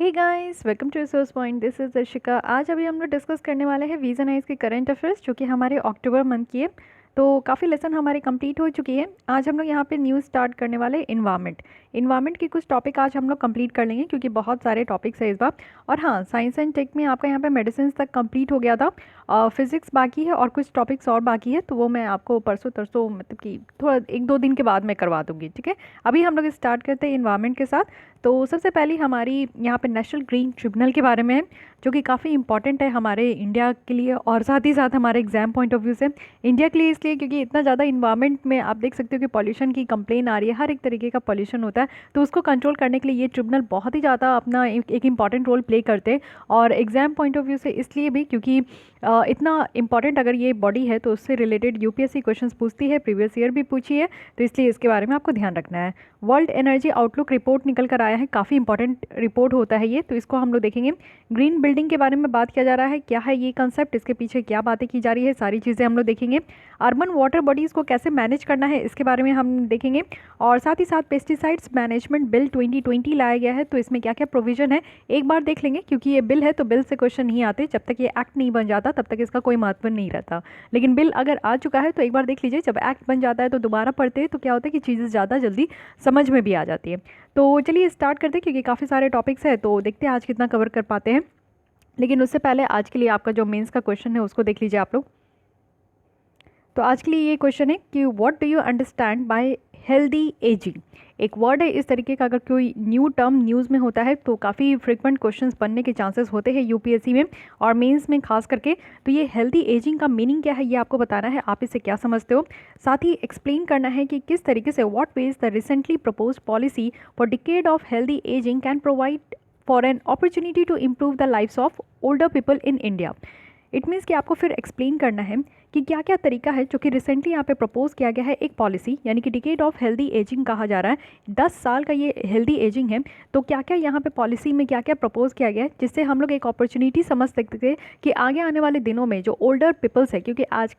Hey guys, welcome to Resource Point. This is Darshika. आज अभी हम लोग डिस्कस करने वाले हैं वीज़न आइज के करंट अफेयर्स, जो कि हमारे अक्टूबर मंथ की है। तो काफ़ी लेसन हमारी कंप्लीट हो चुकी है। आज हम लोग यहाँ पे न्यूज़ स्टार्ट करने वाले हैं इन्वायरमेंट की कुछ टॉपिक आज हम लोग कंप्लीट कर लेंगे, क्योंकि बहुत सारे टॉपिक्स है इस बार। और हाँ, साइंस एंड टेक में आपका यहाँ पे मेडिसिन तक कंप्लीट हो गया था। फिजिक्स बाकी है और कुछ टॉपिक्स और बाकी है, तो वो मैं आपको परसों तरसों मतलब कि थोड़ा 1-2 दिन के बाद मैं करवा दूंगी, ठीक है। अभी हम लोग स्टार्ट करते हैं इन्वायरमेंट के साथ। तो सबसे पहले हमारी यहाँ पे नेशनल ग्रीन ट्रिब्यूनल के बारे में है, जो कि काफ़ी इंपॉर्टेंट है हमारे इंडिया के लिए और साथ ही साथ हमारे एग्जाम पॉइंट ऑफ व्यू से। इंडिया के लिए इसलिए क्योंकि इतना ज़्यादा इन्वायरमेंट में आप देख सकते हो कि पॉल्यूशन की कंप्लेन आ रही है, हर एक तरीके का पॉल्यूशन होता है। तो उसको कंट्रोल करने के लिए ये ट्रिब्यूनल बहुत ही ज़्यादा अपना एक इंपॉर्टेंट रोल प्ले करते हैं। और एग्जाम पॉइंट ऑफ व्यू से इसलिए भी क्योंकि इतना इंपॉर्टेंट अगर ये बॉडी है तो उससे रिलेटेड यूपीएससी क्वेश्चंस पूछती है, प्रीवियस ईयर भी पूछी है, तो इसलिए इसके बारे में आपको ध्यान रखना है। वर्ल्ड एनर्जी आउटलुक रिपोर्ट निकल कर आया है, काफ़ी इंपॉर्टेंट रिपोर्ट होता है ये, तो इसको हम लोग देखेंगे। ग्रीन बिल्डिंग के बारे में बात किया जा रहा है, क्या है ये कंसेप्ट, इसके पीछे क्या बातें की जा रही है, सारी चीज़ें हम लोग देखेंगे। अर्बन वाटर बॉडीज़ को कैसे मैनेज करना है, इसके बारे में हम देखेंगे। और साथ ही साथ पेस्टिसाइड्स मैनेजमेंट बिल 2020 लाया गया है, तो इसमें क्या क्या प्रोविजन है एक बार देख लेंगे, क्योंकि ये बिल है तो बिल से क्वेश्चन नहीं आते। जब तक ये एक्ट नहीं बन जाता तब तक इसका कोई महत्व नहीं रहता, लेकिन बिल अगर आ चुका है तो एक बार देख लीजिए। जब एक्ट बन जाता है तो दोबारा पढ़ते हैं तो क्या होता है कि चीज़ें ज़्यादा जल्दी समझ में भी आ जाती है। तो चलिए स्टार्ट करते हैं, क्योंकि काफ़ी सारे टॉपिक्स हैं, तो देखते हैं आज कितना कवर कर पाते हैं। लेकिन उससे पहले आज के लिए आपका जो मेंस का क्वेश्चन है उसको देख लीजिए आप लोग। तो आज के लिए ये क्वेश्चन है कि what do you understand by healthy ageing. एक वर्ड है इस तरीके का, अगर कोई न्यू टर्म न्यूज़ में होता है तो काफ़ी फ्रिक्वेंट क्वेश्चंस बनने के चांसेस होते हैं यूपीएससी में और मेंस में खास करके। तो ये हेल्दी एजिंग का मीनिंग क्या है ये आपको बताना है, आप इसे क्या समझते हो। साथ ही एक्सप्लेन करना है कि किस तरीके से what ways the recently proposed policy for decade of healthy ageing can provide for an opportunity to improve the lifes of older people in India. It means कि आपको फिर एक्सप्लेन करना है कि क्या क्या तरीका है जो कि रिसेंटली यहाँ पे प्रपोज किया गया है एक पॉलिसी, यानी कि डिकेड ऑफ हेल्दी एजिंग कहा जा रहा है। 10 साल का ये हेल्दी एजिंग है, तो क्या क्या यहाँ पे पॉलिसी में क्या क्या प्रपोज किया गया है, जिससे हम लोग एक अपॉर्चुनिटी समझ सकते थे कि आगे आने वाले दिनों में जो ओल्डर पीपल्स है, क्योंकि आज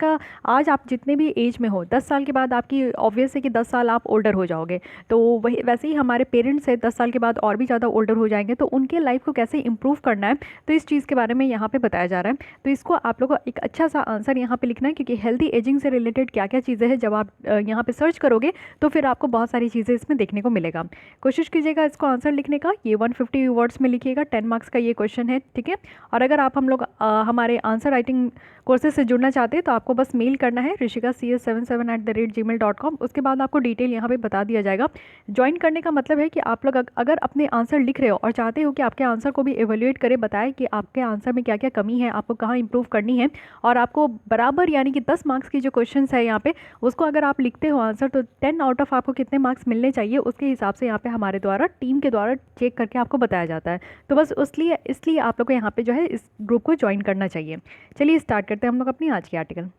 आप जितने भी एज में हो 10 साल के बाद आपकी ऑब्वियस है कि 10 साल आप ओल्डर हो जाओगे। तो वही वैसे ही हमारे पेरेंट्स है 10 साल के बाद और भी ज़्यादा ओल्डर हो जाएंगे, तो उनके लाइफ को कैसे इंप्रूव करना है, तो इस चीज़ के बारे में यहाँ पे बताया जा रहा है। तो इसको आप लोग को एक अच्छा सा आंसर यहाँ पे लिखना है, क्योंकि हेल्दी एजिंग से रिलेटेड क्या क्या चीज़ें हैं जब आप यहाँ पे सर्च करोगे तो फिर आपको बहुत सारी चीज़ें इसमें देखने को मिलेगा। कोशिश कीजिएगा इसको आंसर लिखने का, ये 150 वर्ड्स में लिखिएगा, 10 मार्क्स का ये क्वेश्चन है, ठीक है। और अगर आप हम लोग हमारे आंसर राइटिंग कोर्सेज से जुड़ना चाहते हैं तो आपको बस मेल करना है rishikacs77@gmail.com। उसके बाद आपको डिटेल यहाँ पे बता दिया जाएगा। ज्वाइन करने का मतलब है कि आप लोग अगर अपने आंसर लिख रहे हो और चाहते हो कि आपके आंसर को भी एवेल्युएट करे, बताए कि आपके आंसर में क्या क्या कमी है, आपको कहाँ इंप्रूव करनी है, और आपको बराबर यानी कि 10 मार्क्स की जो क्वेश्चन है यहाँ पे उसको अगर आप लिखते हो आंसर, तो 10 आउट ऑफ आपको कितने मार्क्स मिलने चाहिए उसके हिसाब से यहाँ पे हमारे द्वारा टीम के द्वारा चेक करके आपको बताया जाता है। तो बस इसलिए आप लोग को यहाँ पे जो है इस ग्रुप को ज्वाइन करना चाहिए। चलिए स्टार्ट करते हैं हम लोग अपनी आज की आर्टिकल।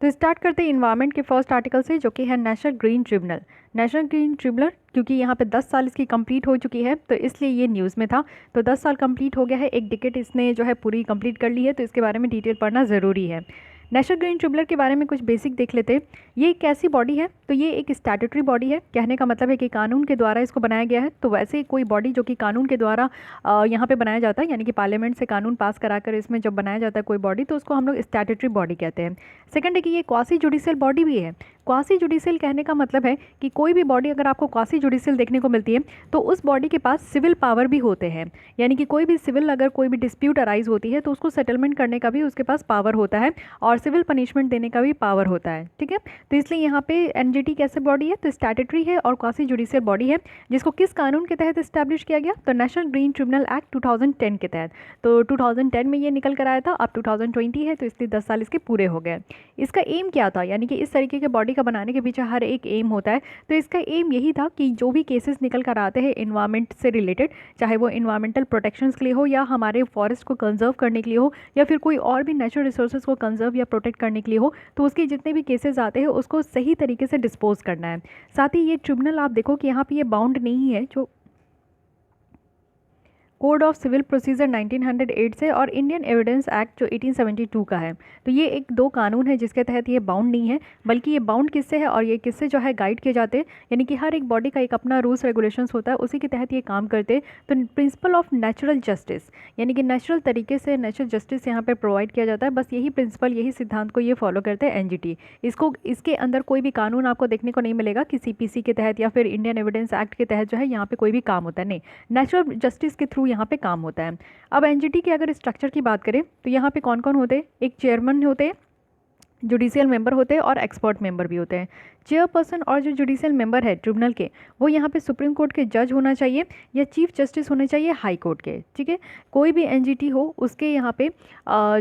तो स्टार्ट करते हैं इन्वायरमेंट के फर्स्ट आर्टिकल से, जो कि है national green tribunal. National green tribunal क्योंकि यहाँ पे 10 साल इसकी कंप्लीट हो चुकी है तो इसलिए ये न्यूज़ में था। तो 10 साल कंप्लीट हो गया है, एक डिकेट इसने जो है पूरी कंप्लीट कर ली है, तो इसके बारे में डिटेल पढ़ना ज़रूरी है। नेशनल ग्रीन ट्रिब्यूनल के बारे में कुछ बेसिक देख लेते हैं। ये एक कैसी बॉडी है, तो ये एक स्टैट्यूटरी बॉडी है। कहने का मतलब है कि कानून के द्वारा इसको बनाया गया है। तो वैसे कोई बॉडी जो कि कानून के द्वारा यहाँ पे बनाया जाता है, यानी कि पार्लियामेंट से कानून पास कराकर इसमें जब बनाया जाता है कोई बॉडी, तो उसको हम लोग स्टैट्यूटरी बॉडी कहते हैं। सेकंड है कि ये क्वासी जुडिशियल बॉडी भी है। क्वासी जुडिशियल कहने का मतलब है कि कोई भी बॉडी अगर आपको क्वासी जुडिशियल देखने को मिलती है तो उस बॉडी के पास सिविल पावर भी होते हैं, यानी कि कोई भी सिविल अगर कोई भी डिस्प्यूट अराइज होती है तो उसको सेटलमेंट करने का भी उसके पास पावर होता है और सिविल पनिशमेंट देने का भी पावर होता है, ठीक है। तो इसलिए यहाँ पे एनजीटी कैसे बॉडी है, तो स्टैट्यूटरी है और क्वासी जुडिशियल बॉडी है, जिसको किस कानून के तहत इस्टेब्लिश किया गया, तो नेशनल ग्रीन ट्रिब्यूनल एक्ट 2010 के तहत। तो 2010 में ये निकल कर आया था, अब 2020 है, तो इसलिए 10 साल इसके पूरे हो गए। इसका एम क्या था, यानी कि इस तरीके के बॉडी का बनाने के पीछे हर एक एम होता है। तो इसका एम यही था कि जो भी केसेस निकल कर आते हैं इन्वायरमेंट से रिलेटेड, चाहे वो इन्वायरमेंटल प्रोटेक्शंस के लिए हो या हमारे फॉरेस्ट को कंजर्व करने के लिए हो या फिर कोई और भी नेचुरल रिसोर्सेज को कंजर्व या प्रोटेक्ट करने के लिए हो, तो उसके जितने भी केसेस आते हैं उसको सही तरीके से डिस्पोज करना है। साथ ही ये ट्रिब्यूनल आप देखो कि यहाँ पे ये बाउंड नहीं है, जो कोड ऑफ सिविल प्रोसीजर 1908 से और इंडियन एविडेंस एक्ट जो 1872 का है। तो ये एक दो कानून है जिसके तहत ये बाउंड नहीं है, बल्कि ये बाउंड किससे है और ये किससे जो है गाइड किए जाते हैं, यानी कि हर एक बॉडी का एक अपना रूल्स रेगुलेशंस होता है, उसी के तहत ये काम करते हैं। तो प्रिंसिपल ऑफ नेचुरल जस्टिस, यानी कि नेचुरल तरीके से नेचुरल जस्टिस यहाँ पे प्रोवाइड किया जाता है। बस यही प्रिंसिपल, यही सिद्धांत को ये फॉलो करते हैं एनजीटी। इसको इसके अंदर कोई भी कानून आपको देखने को नहीं मिलेगा कि सीपीसी के तहत या फिर इंडियन एविडेंस एक्ट के तहत जो है यहाँ पे कोई भी काम होता है, नहीं, नेचुरल जस्टिस के थ्रू यहाँ पे काम होता है। अब एनजीटी के अगर स्ट्रक्चर की बात करें तो यहाँ पे कौन कौन होते हैं, एक चेयरमैन होते हैं, जुडिशियल मेंबर होते हैं और एक्सपर्ट मेंबर भी होते हैं। चेयरपर्सन और जो जुडिशियल मेंबर है ट्रिब्यूनल के, वो यहाँ पे सुप्रीम कोर्ट के जज होना चाहिए या चीफ जस्टिस होने चाहिए हाई कोर्ट के, ठीक है। कोई भी एनजीटी हो उसके यहाँ पे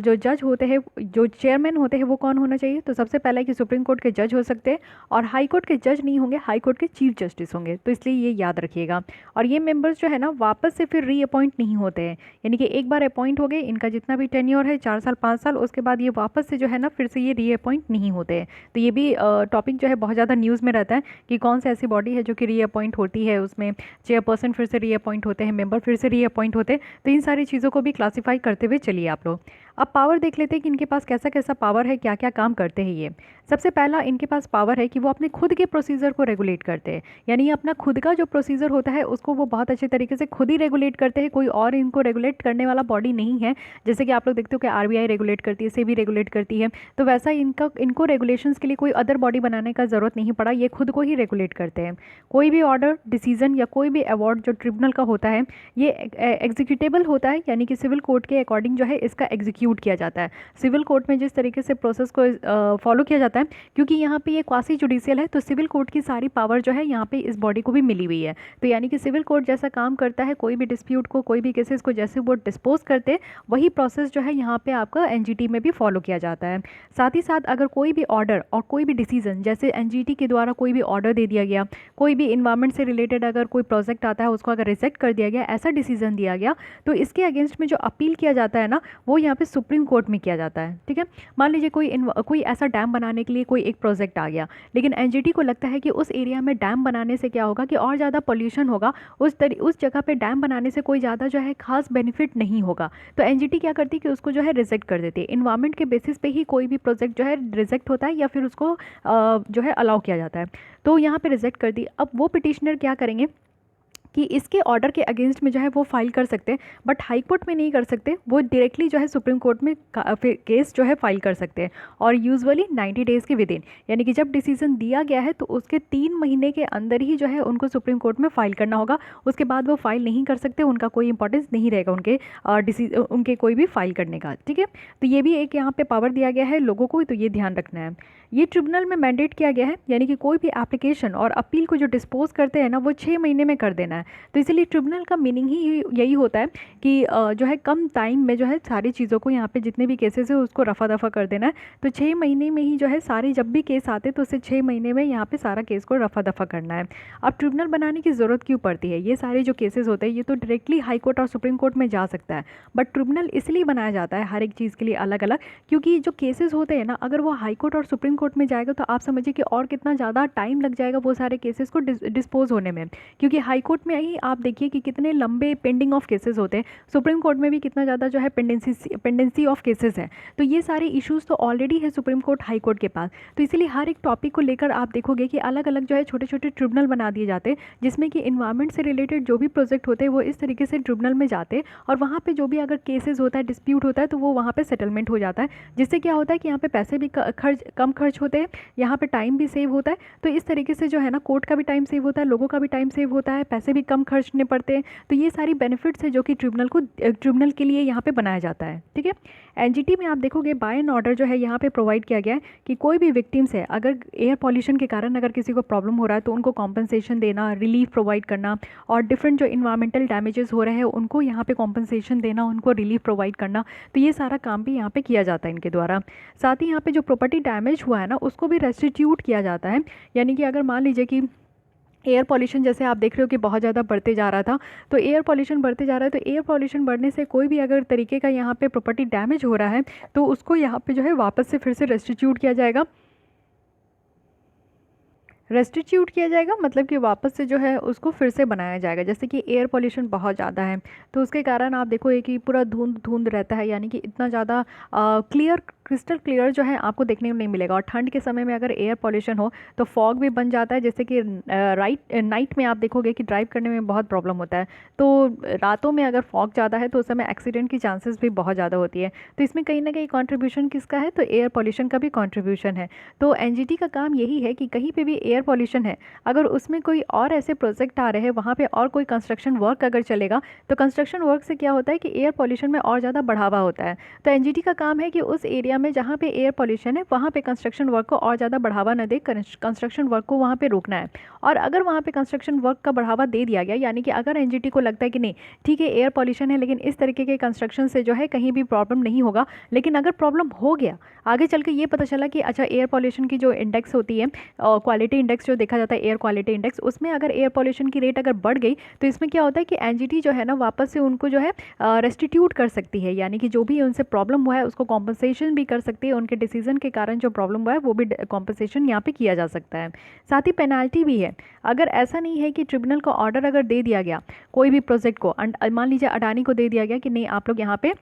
जो जज होते हैं, जो चेयरमैन होते हैं, वो कौन होना चाहिए, तो सबसे पहला है कि सुप्रीम कोर्ट के जज हो सकते हैं और हाई कोर्ट के जज नहीं होंगे, हाई कोर्ट के चीफ जस्टिस होंगे, तो इसलिए ये याद रखिएगा। और ये मेंबर्स जो है ना वापस से फिर रीअपॉइंट नहीं होते हैं, यानी कि एक बार अपॉइंट हो गए, इनका जितना भी टेन्योर है 4 साल 5 साल, उसके बाद ये वापस से जो है ना फिर से ये रीअपॉइंट नहीं होते हैं। तो ये भी टॉपिक जो है बहुत ज़्यादा न्यूज़ में रहता है कि कौन सी ऐसी बॉडी है जो कि रीअपॉइंट होती है, उसमें चेयरपर्सन फिर से रीअपॉइंट होते हैं, मेंबर फिर से रीअपॉइंट होते हैं। तो इन सारी चीज़ों को भी क्लासीफाई करते हुए चलिए आप लोग। अब पावर देख लेते हैं कि इनके पास कैसा कैसा पावर है, क्या क्या काम करते हैं ये। सबसे पहला इनके पास पावर है कि वो अपने खुद के प्रोसीजर को रेगुलेट करते हैं, यानी अपना खुद का जो प्रोसीजर होता है उसको वो बहुत अच्छे तरीके से खुद ही रेगुलेट करते हैं, कोई और इनको रेगुलेट करने वाला बॉडी नहीं है। जैसे कि आप लोग देखते हो कि आरबीआई रेगुलेट करती है, सेबी रेगुलेट करती है, तो वैसा इनको रेगुलेशंस के लिए कोई अदर बॉडी बनाने का ज़रूरत नहीं पड़ा, ये खुद को ही रेगुलेट करते हैं। कोई भी ऑर्डर, डिसीजन या कोई भी अवार्ड जो ट्रिब्यूनल का होता है ये एग्जीक्यूटेबल होता है, यानी कि सिविल कोड के अकॉर्डिंग जो है इसका एग्जीक्यूट किया जाता है। सिविल कोर्ट में जिस तरीके से प्रोसेस को फॉलो किया जाता है, क्योंकि यहाँ पे ये क्वासी जुडिशियल है, तो सिविल कोर्ट की सारी पावर जो है यहाँ पे इस बॉडी को भी मिली हुई है। तो यानी कि सिविल कोर्ट जैसा काम करता है, कोई भी डिस्प्यूट को, कोई भी केसेस को जैसे वो डिस्पोज करते हैं, वही प्रोसेस जो है यहाँ पे आपका एनजीटी में भी फॉलो किया जाता है। साथ ही साथ अगर कोई भी ऑर्डर और कोई भी डिसीजन, जैसे एनजीटी के द्वारा कोई भी ऑर्डर दे दिया गया, कोई भी इन्वायरमेंट से रिलेटेड अगर कोई प्रोजेक्ट आता है उसको अगर रिजेक्ट कर दिया गया, ऐसा डिसीजन दिया गया, तो इसके अगेंस्ट में जो अपील किया जाता है ना, वो यहाँ पे सुप्रीम कोर्ट में किया जाता है, ठीक है। मान लीजिए कोई ऐसा डैम बनाने के लिए कोई एक प्रोजेक्ट आ गया, लेकिन एनजीटी को लगता है कि उस एरिया में डैम बनाने से क्या होगा कि और ज़्यादा पोल्यूशन होगा, उस जगह पे डैम बनाने से कोई ज़्यादा जो है खास बेनिफिट नहीं होगा, तो एनजीटी क्या करती है कि उसको जो है रिजेक्ट कर देती है। इन्वायरमेंट के बेसिस पे ही कोई भी प्रोजेक्ट जो है रिजेक्ट होता है या फिर उसको जो है अलाउ किया जाता है, तो यहाँ पे रिजेक्ट कर दी। अब वो पिटिशनर क्या करेंगे कि इसके ऑर्डर के अगेंस्ट में जो है वो फाइल कर सकते हैं, बट हाई कोर्ट में नहीं कर सकते, वो डायरेक्टली जो है सुप्रीम कोर्ट में केस जो है फाइल कर सकते हैं। और यूजुअली 90 डेज़ के विद इन, यानी कि जब डिसीजन दिया गया है तो उसके 3 महीने के अंदर ही जो है उनको सुप्रीम कोर्ट में फाइल करना होगा, उसके बाद वो फाइल नहीं कर सकते, उनका कोई इंपॉर्टेंस नहीं रहेगा उनके कोई भी फाइल करने का, ठीक है। तो ये भी एक यहाँ पे पावर दिया गया है लोगों को, तो ये ध्यान रखना है। ये ट्रिब्यूनल में मैंडेट किया गया है, यानी कि कोई भी एप्लीकेशन और अपील को जो डिस्पोज करते हैं ना, वो 6 महीने में कर देना है। तो इसलिए ट्रिब्यूनल का मीनिंग ही यही होता है कि जो है कम टाइम में जो है सारी चीज़ों को, यहाँ पे जितने भी केसेस है उसको रफा दफा कर देना है। तो 6 महीने में ही जो है सारे, जब भी केस आते तो उससे 6 महीने में यहाँ पे सारा केस को रफा दफा करना है। अब ट्रिब्यूनल बनाने की ज़रूरत क्यों पड़ती है, ये सारे जो केसेस होते हैं ये तो डायरेक्टली हाई कोर्ट और सुप्रीम कोर्ट में जा सकता है, बट ट्रिब्यूनल इसलिए बनाया जाता है हर एक चीज़ के लिए अलग अलग, क्योंकि जो केसेस होते हैं ना, अगर वो हाई कोर्ट और सुप्रीम कोर्ट में जाएगा तो आप समझिए कि और कितना ज़्यादा टाइम लग जाएगा वो सारे केसेस को डिस्पोज होने में, क्योंकि हाई कोर्ट में ही आप देखिए कि कितने लंबे पेंडिंग ऑफ केसेस होते हैं, सुप्रीम कोर्ट में भी कितना ज़्यादा जो है पेंडेंसी ऑफ केसेस है। तो ये सारे इश्यूज़ तो ऑलरेडी है सुप्रीम कोर्ट हाई कोर्ट के पास, तो इसीलिए हर एक टॉपिक को लेकर आप देखोगे कि अलग अलग जो है छोटे छोटे ट्रिब्यूनल बना दिए जाते हैं, जिसमें कि इन्वायरमेंट से रिलेटेड जो भी प्रोजेक्ट होते हैं वो इस तरीके से ट्रिब्यूनल में जाते हैं, और वहाँ पर जो भी अगर केसेस होता है, डिस्प्यूट होता है, तो वो वहाँ पर सेटलमेंट हो जाता है, जिससे क्या होता है कि यहाँ पे पैसे भी कम खर्च होते हैं, यहाँ पे टाइम भी सेव होता है। तो इस तरीके से जो है ना कोर्ट का भी टाइम सेव होता है, लोगों का भी टाइम सेव होता है, पैसे भी कम खर्चने पड़ते हैं। तो ये सारी बेनिफिट्स है जो कि ट्रिब्यूनल के लिए यहाँ पे बनाया जाता है, ठीक है। एनजीटी में आप देखोगे बाय एन ऑर्डर जो है यहाँ पे प्रोवाइड किया गया है कि कोई भी विक्टिम्स है, अगर एयर पॉल्यूशन के कारण अगर किसी को प्रॉब्लम हो रहा है तो उनको कॉम्पनसेशन देना, रिलीफ प्रोवाइड करना, और डिफरेंट जो इन्वायरमेंटल डैमेजेस हो रहे हैं उनको यहाँ पे कॉम्पनसेशन देना, उनको रिलीफ प्रोवाइड करना। तो ये सारा काम भी यहाँ पे किया जाता है इनके द्वारा। साथ ही यहाँ पे जो प्रॉपर्टी डैमेज हुआ है ना उसको भी रेस्टिट्यूट किया जाता है, यानी कि अगर मान लीजिए कि एयर पॉल्यूशन जैसे आप देख रहे हो कि बहुत ज़्यादा बढ़ते जा रहा था, तो एयर पॉल्यूशन बढ़ते जा रहा है, तो एयर पॉल्यूशन बढ़ने से कोई भी अगर तरीके का यहाँ पे प्रॉपर्टी डैमेज हो रहा है तो उसको यहाँ पे जो है वापस से फिर से रेस्टिट्यूट किया जाएगा। रेस्टिट्यूट किया जाएगा मतलब कि वापस से जो है उसको फिर से बनाया जाएगा। जैसे कि एयर पोल्यूशन बहुत ज़्यादा है तो उसके कारण आप देखो कि पूरा धुंध धुंध रहता है, यानी कि इतना ज़्यादा क्लियर, क्रिस्टल क्लियर जो है आपको देखने को नहीं मिलेगा। और ठंड के समय में अगर एयर पोल्यूशन हो तो फॉग भी बन जाता है, जैसे कि नाइट में आप देखोगे कि ड्राइव करने में बहुत प्रॉब्लम होता है। तो रातों में अगर फॉग ज़्यादा है तो उस समय एक्सीडेंट की चांसेस भी बहुत ज़्यादा होती है। तो इसमें कहीं ना कहीं कंट्रीब्यूशन किसका है, तो एयर पोल्यूशन का भी कंट्रीब्यूशन है। तो एनजीटी का काम यही है कि कहीं पे भी एयर पोल्यूशन है, अगर उसमें कोई और ऐसे प्रोजेक्ट आ रहे हैं, वहाँ पे और कोई कंस्ट्रक्शन वर्क अगर चलेगा तो कंस्ट्रक्शन वर्क से क्या होता है कि एयर पोल्यूशन में और ज़्यादा बढ़ावा होता है। तो एनजीटी का काम है कि उस एरिया में जहाँ पे एयर पोल्यूशन है वहाँ पे कंस्ट्रक्शन वर्क को और ज़्यादा बढ़ावा न दे, कंस्ट्रक्शन वर्क को वहाँ पे रोकना है। और अगर वहाँ पे कंस्ट्रक्शन वर्क का बढ़ावा दे दिया गया, यानी कि अगर एनजीटी को लगता है कि नहीं ठीक है एयर पोल्यूशन है लेकिन इस तरीके के कंस्ट्रक्शन से जो है कहीं भी प्रॉब्लम नहीं होगा, लेकिन अगर प्रॉब्लम हो गया आगे चल के ये पता चला कि अच्छा एयर पोल्यूशन की जो इंडेक्स होती है, क्वालिटी इंडेक्स जो देखा जाता है एयर क्वालिटी इंडेक्स, उसमें अगर एयर पोल्यूशन की रेट अगर बढ़ गई तो इसमें क्या होता है कि एनजीटी जो है ना वापस से उनको जो है रेस्टिट्यूट कर सकती है, यानी कि जो भी उनसे प्रॉब्लम हुआ है उसको कॉम्पनसेशन भी कर सकती है। उनके डिसीजन के कारण जो प्रॉब्लम हुआ है वो भी कॉम्पनसेशन यहाँ पे किया जा सकता है। साथ ही पेनाल्टी भी है। अगर ऐसा नहीं है कि ट्रिब्यूनल का ऑर्डर अगर दे दिया गया कोई भी प्रोजेक्ट को, मान लीजिए अडानी को दे दिया गया कि नहीं आप लोग यहाँ पे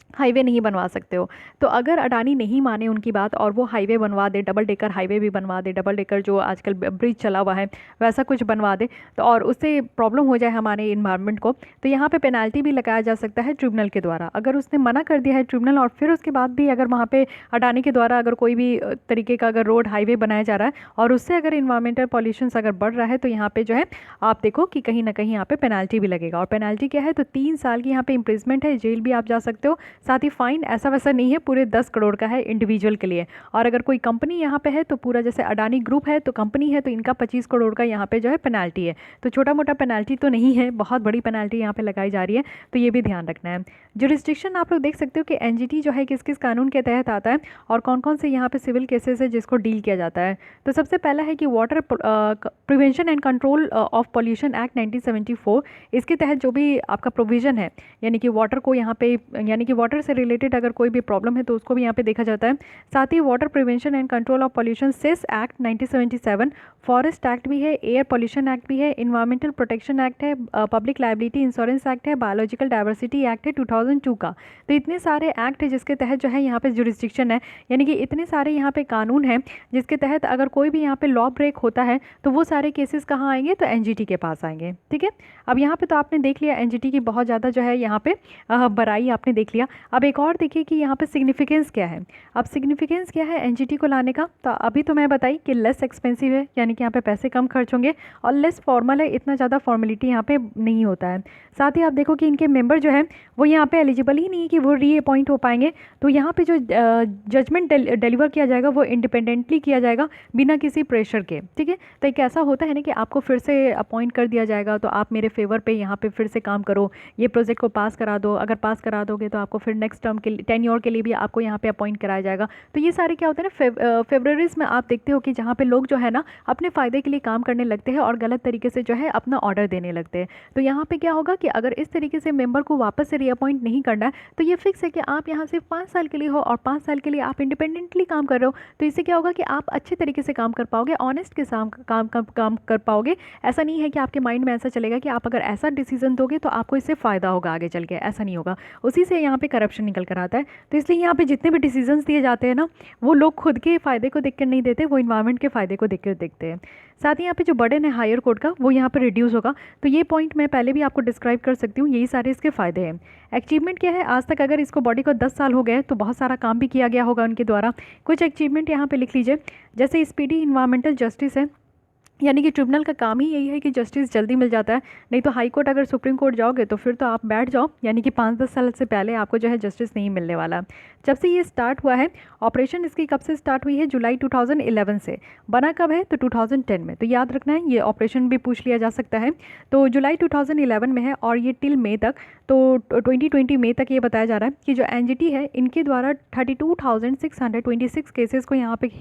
हाईवे नहीं बनवा सकते हो, तो अगर अडानी नहीं माने उनकी बात और वो हाईवे बनवा दे, डबल डेकर हाईवे भी बनवा दे, डबल डेकर जो आजकल ब्रिज चला हुआ है वैसा कुछ बनवा दे, तो और उससे प्रॉब्लम हो जाए हमारे इन्वायरमेंट को, तो यहाँ पे पेनाल्टी भी लगाया जा सकता है ट्रिब्यूनल के द्वारा। अगर उसने मना कर दिया है ट्रिब्यूनल और फिर उसके बाद भी अगर वहाँ पे अडानी के द्वारा अगर कोई भी तरीके का अगर रोड हाईवे बनाया जा रहा है और उससे अगर इन्वायरमेंटल पॉल्यूशन अगर बढ़ रहा है तो यहाँ पे जो है आप देखो कि कहीं ना कहीं यहाँ पे पेनाल्टी भी लगेगा। और पेनाल्टी क्या है, तो 3 साल की यहाँ पे इम्प्रिजमेंट है, जेल भी आप जा सकते हो। साथ ही फाइन ऐसा वैसा नहीं है, पूरे 10 करोड़ का है इंडिविजुअल के लिए। और अगर कोई कंपनी यहाँ पे है तो पूरा जैसे अडानी ग्रुप है तो कंपनी है तो इनका 25 करोड़ का यहाँ पे जो है पेनाल्टी है। तो छोटा मोटा पेनाल्टी तो नहीं है, बहुत बड़ी पेनाल्टी यहाँ पे लगाई जा रही है, तो ये भी ध्यान रखना है। जुरिस्डिक्शन आप लोग देख सकते हो कि एनजीटी जो है किस किस कानून के तहत आता है और कौन कौन से यहाँ पे सिविल केसेस है जिसको डील किया जाता है। तो सबसे पहला है कि water prevention and control of pollution act 1974, इसके तहत जो भी आपका प्रोविज़न है, यानी कि वाटर को यहाँ पे, यानी कि वाटर से रिलेटेड अगर कोई भी प्रॉब्लम है तो उसको भी यहाँ पे देखा जाता है। साथ ही water prevention and control of pollution cess act 1977, forest act भी है, एयर पॉल्यूशन एक्ट भी है, इन्वायरमेंटल प्रोटेक्शन एक्ट है, पब्लिक लाइबिलिटी इंश्योरेंस एक्ट है, बायोलॉजिकल डाइवर्सिटी एक्ट है 2002 का। तो इतने सारे एक्ट है जिसके तहत जो है यहाँ पे जुरिस्डिक्शन है, यानी कि इतने सारे यहाँ पे कानून हैं जिसके तहत अगर कोई भी यहाँ पे लॉ ब्रेक होता है तो वो सारे केसेस कहाँ आएंगे, तो एनजीटी के पास आएंगे। ठीक है, अब यहाँ पे तो आपने देख लिया एनजीटी की बहुत ज़्यादा जो है यहाँ पे बड़ाई आपने देख लिया। अब एक और देखिए कि यहाँ पे सिग्निफिकेंस क्या है। अब सिग्निफिकेंस क्या है एनजीटी को लाने का, तो अभी तो मैं बताई कि लेस एक्सपेंसिव है, यानी कि यहाँ पे पैसे कम खर्च होंगे, और लेस फॉर्मल है, इतना ज़्यादा फॉर्मेलिटी यहाँ पे नहीं होता है। साथ ही आप देखो कि इनके मेंबर जो है वो यहाँ पे एलिजिबल ही नहीं है कि वो रीअपॉइंट हो पाएंगे। तो यहाँ पे जो जजमेंट डिलीवर किया जाएगा वो इंडिपेंडेंटली किया जाएगा बिना किसी प्रेशर के। ठीक है, तो एक ऐसा होता है ना कि आपको फिर से अपॉइंट कर दिया जाएगा तो आप मेरे फेवर पे यहाँ पे फिर से काम करो, ये प्रोजेक्ट को पास करा दो, अगर पास करा दोगे तो आपको फिर नेक्स्ट टर्म के लिए 10 ईयर के लिए भी आपको यहाँ पे अपॉइंट कराया जाएगा। तो ये सारे क्या होते हैं ना, फेब्रवरीज में आप देखते हो कि जहाँ पे लोग जो है ना अपने फ़ायदे के लिए काम करने लगते हैं और गलत तरीके से जो है अपना ऑर्डर देने लगते हैं। तो यहाँ पे क्या होगा कि अगर इस तरीके से मेंबर को वापस से रीअपॉइंट नहीं करना है तो ये फिक्स है कि आप यहाँ सिर्फ 5 साल के लिए हो और 5 साल के लिए आप इंडिपेंडेंटली काम कर रहे हो। तो इससे क्या होगा कि आप अच्छे तरीके से काम कर पाओगे, ऑनेस्ट के साथ काम कर पाओगे। ऐसा नहीं है कि आपके माइंड में ऐसा चलेगा कि आप अगर ऐसा डिसीजन दोगे तो आपको इससे फ़ायदा होगा आगे चल के, ऐसा नहीं होगा। उसी से यहाँ पे करप्शन निकल कर आता है। तो इसलिए यहाँ पे जितने भी डिसीजंस दिए जाते हैं ना वो लोग खुद के फ़ायदे को देख कर नहीं देते, वो इन्वायरमेंट के फ़ायदे को देख कर देखते हैं। साथ ही यहाँ पे जो बर्डन है हायर कोर्ट का वो यहाँ पे रिड्यूस होगा। तो ये पॉइंट मैं पहले भी आपको डिस्क्राइब कर सकती हूँ, यही सारे इसके फ़ायदे हैं। अचीवमेंट क्या है, आज तक अगर इसको बॉडी को 10 साल हो गए तो बहुत सारा काम भी किया गया होगा उनके द्वारा। कुछ अचीवमेंट यहाँ पे लिख लीजिए, जैसे स्पीडी इन्वायरमेंटल जस्टिस है, यानी कि ट्रिब्यूनल का काम ही यही है कि जस्टिस जल्दी मिल जाता है। नहीं तो हाई कोर्ट अगर सुप्रीम कोर्ट जाओगे तो फिर तो आप बैठ जाओ, यानी कि 5-10 साल से पहले आपको जो है जस्टिस नहीं मिलने वाला। जब से ये स्टार्ट हुआ है ऑपरेशन, इसकी कब से स्टार्ट हुई है, जुलाई 2011 से। बना कब है, तो 2010 में। तो याद रखना है, ये ऑपरेशन भी पूछ लिया जा सकता है। तो जुलाई 2011 में है और ये टिल मई तक, तो 2020 मई तक ये बताया जा रहा है कि जो एनजीटी है इनके द्वारा 32,626 केसेस को यहाँ पे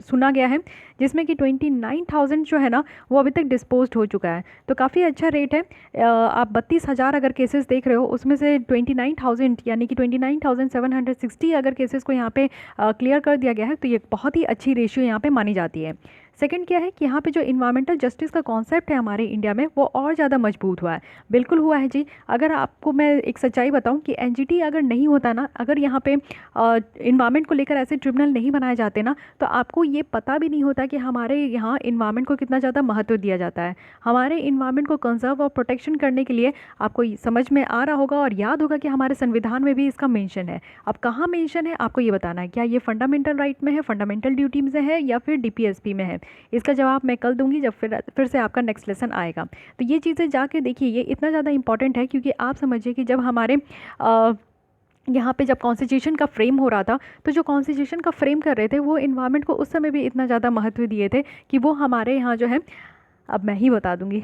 सुना गया है, जिसमें कि 29,000 जो है ना वो अभी तक डिस्पोज्ड हो चुका है। तो काफ़ी अच्छा रेट है। आप 32,000 अगर केसेस देख रहे हो उसमें से 29,000 यानी कि 29,760 अगर केसेस को यहाँ पे क्लियर कर दिया गया है, तो ये बहुत ही अच्छी रेशियो यहाँ पे मानी जाती है। सेकंड क्या है कि यहाँ पे जो इन्वायरमेंटल जस्टिस का कॉन्सेप्ट है हमारे इंडिया में वो और ज़्यादा मजबूत हुआ है। बिल्कुल हुआ है जी। अगर आपको मैं एक सच्चाई बताऊँ कि एनजीटी अगर नहीं होता ना, अगर यहाँ पे इन्वायरमेंट को लेकर ऐसे ट्रिब्यूनल नहीं बनाए जाते ना, तो आपको ये पता भी नहीं होता कि हमारे यहाँ इन्वायरमेंट को कितना ज़्यादा महत्व दिया जाता है। हमारे इन्वायरमेंट को कंजर्व और प्रोटेक्शन करने के लिए आपको समझ में आ रहा होगा और याद होगा कि हमारे संविधान में भी इसका मेंशन है। अब कहाँ मेंशन है आपको ये बताना है, क्या ये फंडामेंटल राइट में है, फंडामेंटल ड्यूटी में है, या फिर डीपीएसपी में है। इसका जवाब मैं कल दूंगी जब फिर से आपका नेक्स्ट लेसन आएगा। तो ये चीज़ें जाके देखिए, ये इतना ज़्यादा इंपॉर्टेंट है क्योंकि आप समझिए कि जब हमारे यहाँ पे जब कॉन्स्टिट्यूशन का फ्रेम हो रहा था, तो जो कॉन्स्टिट्यूशन का फ्रेम कर रहे थे वो इन्वायरमेंट को उस समय भी इतना ज़्यादा महत्व दिए थे कि वो हमारे यहाँ जो है, अब मैं ही बता दूंगी